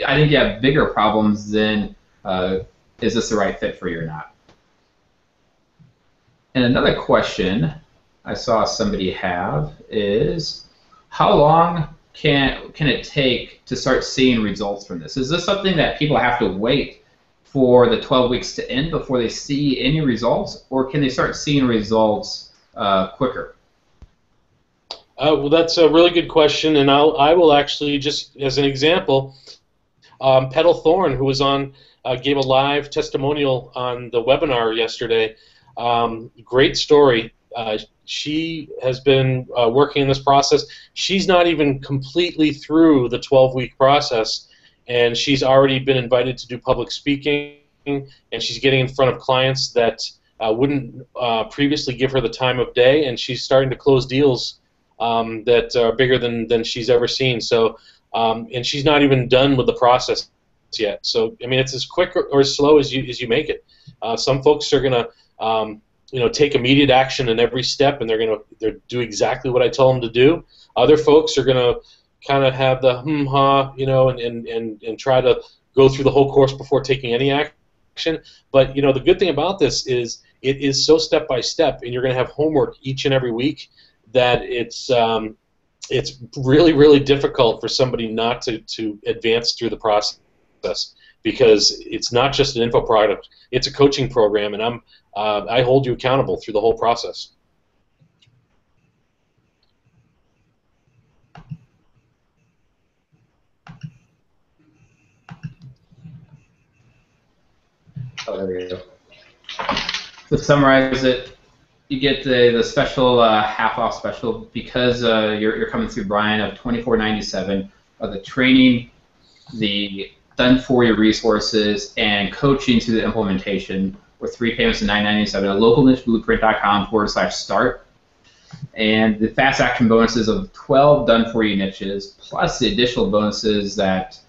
I think you have bigger problems than is this the right fit for you or not. And another question I saw somebody have is, how long can it take to start seeing results from this? Is this something that people have to wait for the 12 weeks to end before they see any results, or can they start seeing results quicker? Well, that's a really good question, and I will actually, just as an example, Petal Thorne, who was gave a live testimonial on the webinar yesterday. Great story. She has been working in this process. She's not even completely through the 12-week process, and she's already been invited to do public speaking, and she's getting in front of clients that wouldn't previously give her the time of day, and she's starting to close deals that are bigger than she's ever seen. So, and she's not even done with the process yet. So, it's as quick or as slow as you make it. Some folks are gonna take immediate action in every step, and they're do exactly what I tell them to do. Other folks are going to kind of have the and try to go through the whole course before taking any action. But the good thing about this is it is so step by step, and you're going to have homework each and every week that it's really, really difficult for somebody not to advance through the process, because it's not just an info product, it's a coaching program, and I hold you accountable through the whole process. Oh, there you go. To summarize it, you get the special half-off special because you're coming through Brian of $24.97 of the training, the done-for-you resources, and coaching to the implementation, with 3 payments of $9.97 at localnicheblueprint.com/start. And the fast action bonuses of 12 done-for-you niches, plus the additional bonuses that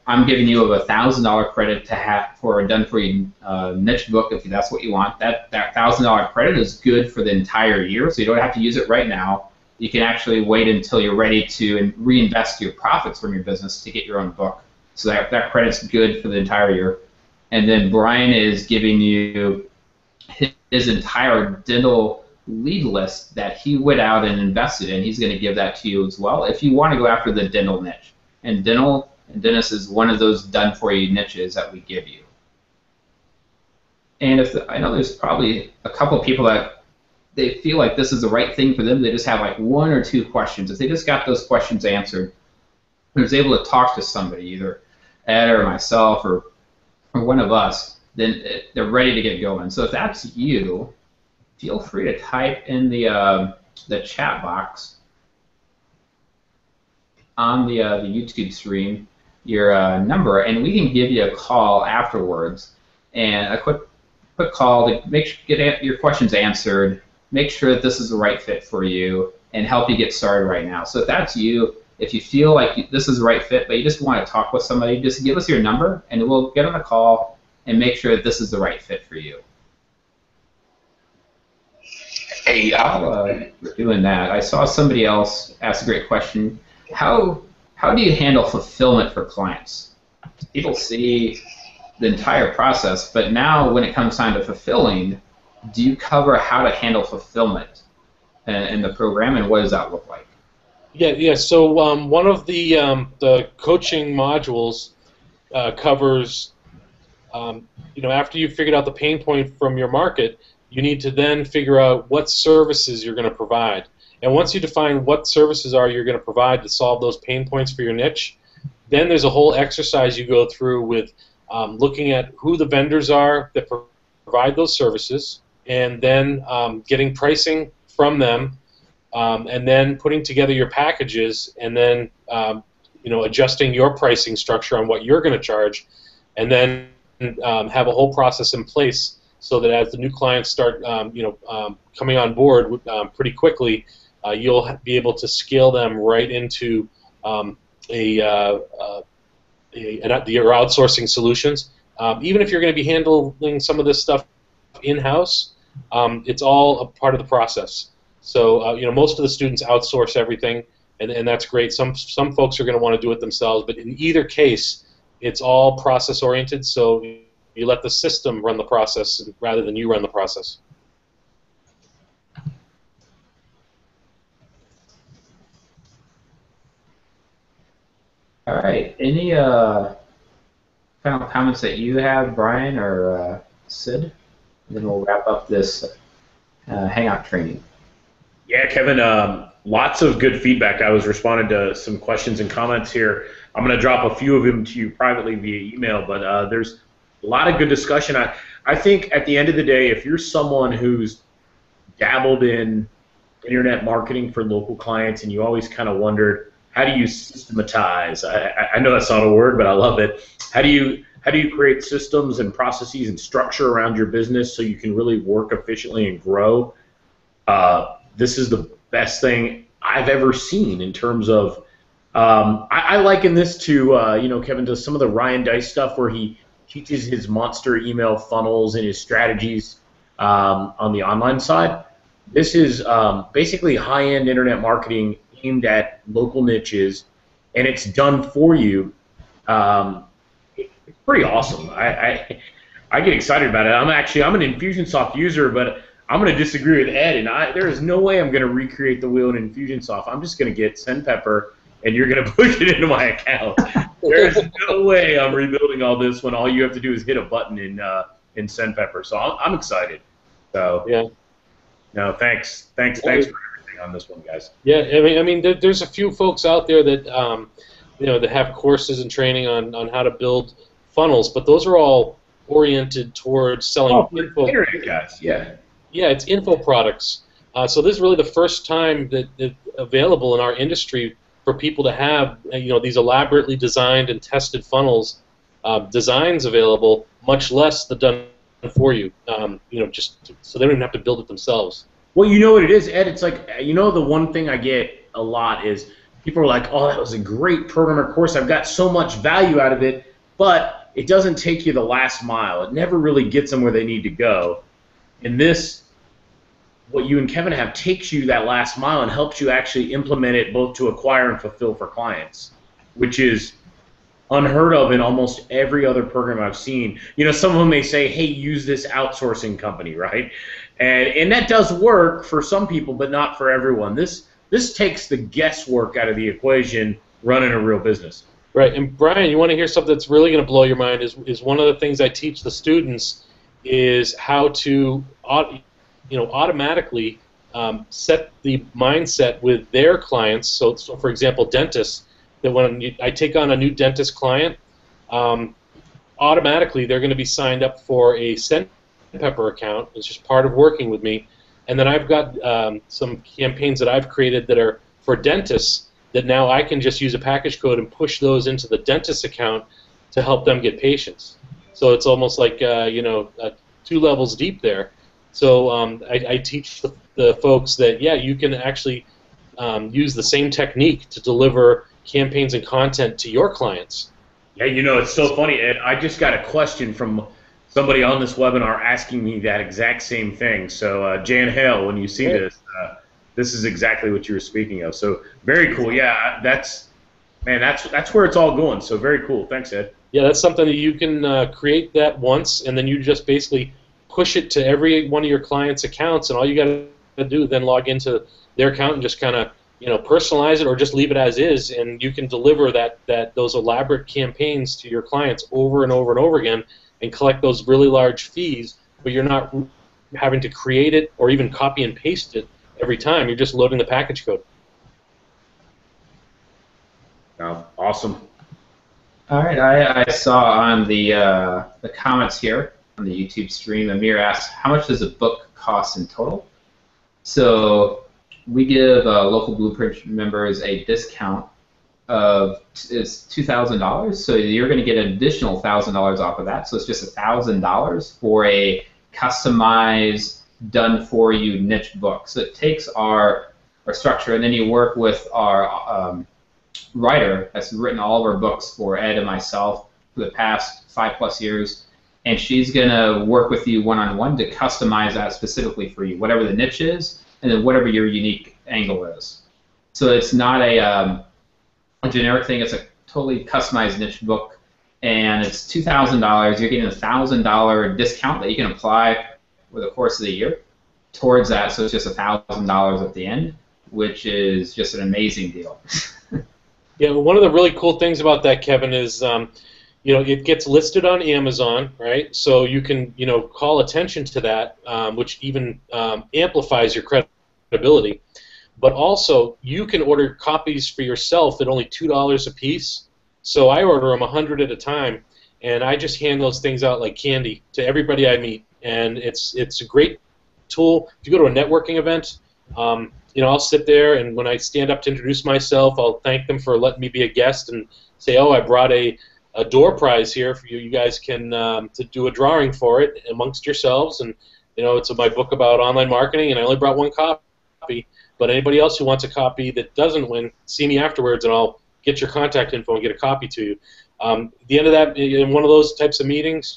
I'm giving you of $1,000 credit to have for a done-for-you niche book if that's what you want. That $1,000 credit is good for the entire year, so you don't have to use it right now. You can actually wait until you're ready to reinvest your profits from your business to get your own book. So that credit's good for the entire year. And then Brian is giving you his entire dental lead list that he went out and invested in. He's going to give that to you as well if you want to go after the dental niche. And dentist is one of those done-for-you niches that we give you. And I know there's probably a couple of people that they feel like this is the right thing for them. They just have like 1 or 2 questions. If they just got those questions answered, and was able to talk to somebody, either Ed or myself or one of us, then they're ready to get going. So if that's you, feel free to type in the chat box on the YouTube stream your number, and we can give you a call afterwards, and a quick call to get your questions answered, make sure that this is the right fit for you, and help you get started right now. So if that's you, if you feel like this is the right fit, but you just want to talk with somebody, just give us your number, and we'll get on a call and make sure that this is the right fit for you. Hey, While we're doing that, I saw somebody else ask a great question. How do you handle fulfillment for clients? People see the entire process, but now when it comes time to fulfilling, do you cover how to handle fulfillment in the program, and what does that look like? Yeah. So one of the coaching modules covers, after you've figured out the pain point from your market, you need to then figure out what services you're going to provide. And once you define what services you're going to provide to solve those pain points for your niche, then there's a whole exercise you go through with looking at who the vendors are that provide those services, and then getting pricing from them, and then putting together your packages, and then adjusting your pricing structure on what you're going to charge, and then have a whole process in place so that as the new clients start coming on board pretty quickly, you'll be able to scale them right into your outsourcing solutions. Even if you're going to be handling some of this stuff in-house, it's all a part of the process. So most of the students outsource everything, and that's great. Some folks are going to want to do it themselves, but in either case, it's all process-oriented, so you let the system run the process rather than you run the process. All right. Any final comments that you have, Brian or Sid? And then we'll wrap up this Hangout training. Yeah, Kevin, lots of good feedback. I was responding to some questions and comments here. I'm going to drop a few of them to you privately via email, but there's a lot of good discussion. I think at the end of the day, if you're someone who's dabbled in internet marketing for local clients and you always kind of wondered, how do you systematize? I know that's not a word, but I love it. How do you create systems and processes and structure around your business so you can really work efficiently and grow? This is the best thing I've ever seen in terms of. I liken this to Kevin does some of the Ryan Dice stuff where he teaches his monster email funnels and his strategies. on the online side. This is basically high-end internet marketing aimed at local niches, and it's done for you. It's pretty awesome. I get excited about it. I'm an Infusionsoft user, but I'm going to disagree with Ed, and there is no way I'm going to recreate the wheel in Infusionsoft. I'm just going to get SendPepper, and you're going to push it into my account. There's no way I'm rebuilding all this when all you have to do is hit a button in SendPepper. So I'm excited. So yeah. No, thanks for everything on this one, guys. Yeah, I mean, there's a few folks out there that that have courses and training on how to build funnels, but those are all oriented towards selling info. Internet guys, yeah. Yeah, it's info products. So this is really the first time that available in our industry for people to have these elaborately designed and tested funnels, designs available, much less the done for you. Just so they don't even have to build it themselves. Well, you know what it is, Ed? It's like, the one thing I get a lot is people are like, oh, that was a great programmer course. I've got so much value out of it, but it doesn't take you the last mile. It never really gets them where they need to go. And this, what you and Kevin have, takes you that last mile and helps you actually implement it both to acquire and fulfill for clients, which is unheard of in almost every other program I've seen. Some of them may say, hey, use this outsourcing company, right? And that does work for some people, but not for everyone. This takes the guesswork out of the equation running a real business. Right, and Brian, you want to hear something that's really going to blow your mind is one of the things I teach the students is how to automatically set the mindset with their clients. So for example, dentists, that when I take on a new dentist client, automatically they're going to be signed up for a SendPepper account. It's just part of working with me. And then I've got some campaigns that I've created that are for dentists that now I can just use a package code and push those into the dentist account to help them get patients. So it's almost like 2 levels deep there. So I teach the folks that, yeah, you can actually use the same technique to deliver campaigns and content to your clients. Yeah, it's so funny, Ed. I just got a question from somebody on this webinar asking me that exact same thing. So, Jan Hale, when you see this, this is exactly what you were speaking of. So, very cool. Yeah, that's where it's all going. So, very cool. Thanks, Ed. Yeah, that's something that you can create that once, and then you just basically push it to every one of your clients' accounts, and all you got to do is then log into their account and just kind of personalize it or just leave it as is, and you can deliver those elaborate campaigns to your clients over and over and over again and collect those really large fees, but you're not having to create it or even copy and paste it every time. You're just loading the package code. Oh, awesome. All right, I saw on the comments here on the YouTube stream, Amir asked, how much does a book cost in total? So we give local Blueprint members a discount of $2,000, so you're going to get an additional $1,000 off of that. So it's just $1,000 for a customized, done-for-you niche book. So it takes our structure, and then you work with our writer that's written all of our books for Ed and myself for the past 5+ years, and she's going to work with you one-on-one to customize that specifically for you, whatever the niche is, and then whatever your unique angle is. So it's not a generic thing. It's a totally customized niche book, and it's $2,000. You're getting a $1,000 discount that you can apply over the course of the year towards that. So it's just $1,000 at the end, which is just an amazing deal. Yeah, one of the really cool things about that, Kevin, is it gets listed on Amazon, right? So you can call attention to that, which even amplifies your credibility. But also, you can order copies for yourself at only $2 a piece. So I order them 100 at a time, and I just hand those things out like candy to everybody I meet. And it's a great tool. If you go to a networking event, I'll sit there, and when I stand up to introduce myself, I'll thank them for letting me be a guest and say, oh, I brought a door prize here for you. You guys can to do a drawing for it amongst yourselves. And it's my book about online marketing, and I only brought one copy. But anybody else who wants a copy that doesn't win, see me afterwards, and I'll get your contact info and get a copy to you. At the end of that, in one of those types of meetings,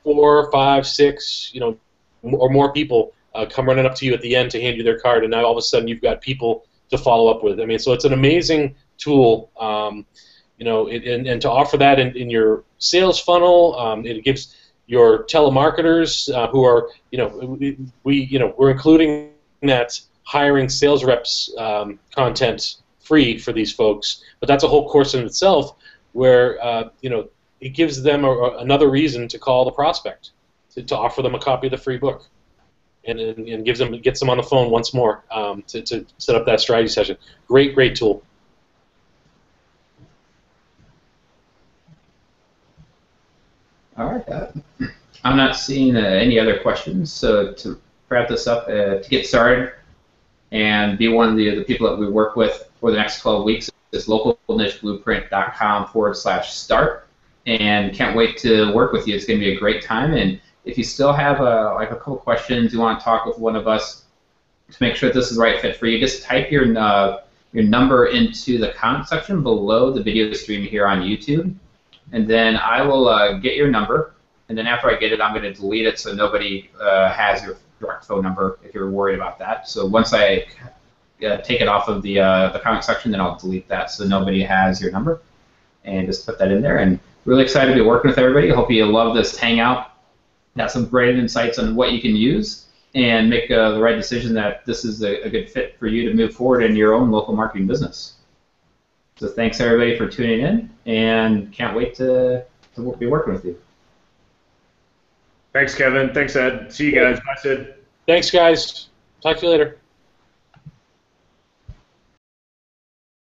4, 5, 6, or more people come running up to you at the end to hand you their card, and now all of a sudden you've got people to follow up with. I mean, so it's an amazing tool. And to offer that in your sales funnel, it gives your telemarketers who are, we're including that hiring sales reps content free for these folks, but that's a whole course in itself where, it gives them another reason to call the prospect, to offer them a copy of the free book, and gets them on the phone once more to set up that strategy session. Great tool. All right. I'm not seeing any other questions, so to wrap this up, to get started and be one of the people that we work with for the next 12 weeks is localnicheblueprint.com/start, and can't wait to work with you. It's going to be a great time, and if you still have a couple questions, you want to talk with one of us to make sure this is the right fit for you, just type your number into the comment section below the video stream here on YouTube, and then I will get your number, and then after I get it, I'm going to delete it so nobody has your direct phone number if you're worried about that. So once I take it off of the comment section, then I'll delete that so nobody has your number, and just put that in there. And really excited to be working with everybody. I hope you love this Hangout. Got some great insights on what you can use and make the right decision that this is a good fit for you to move forward in your own local marketing business. So thanks everybody for tuning in, and can't wait to be working with you. Thanks, Kevin. Thanks, Ed. See you guys. Bye, Sid. Thanks, guys. Talk to you later.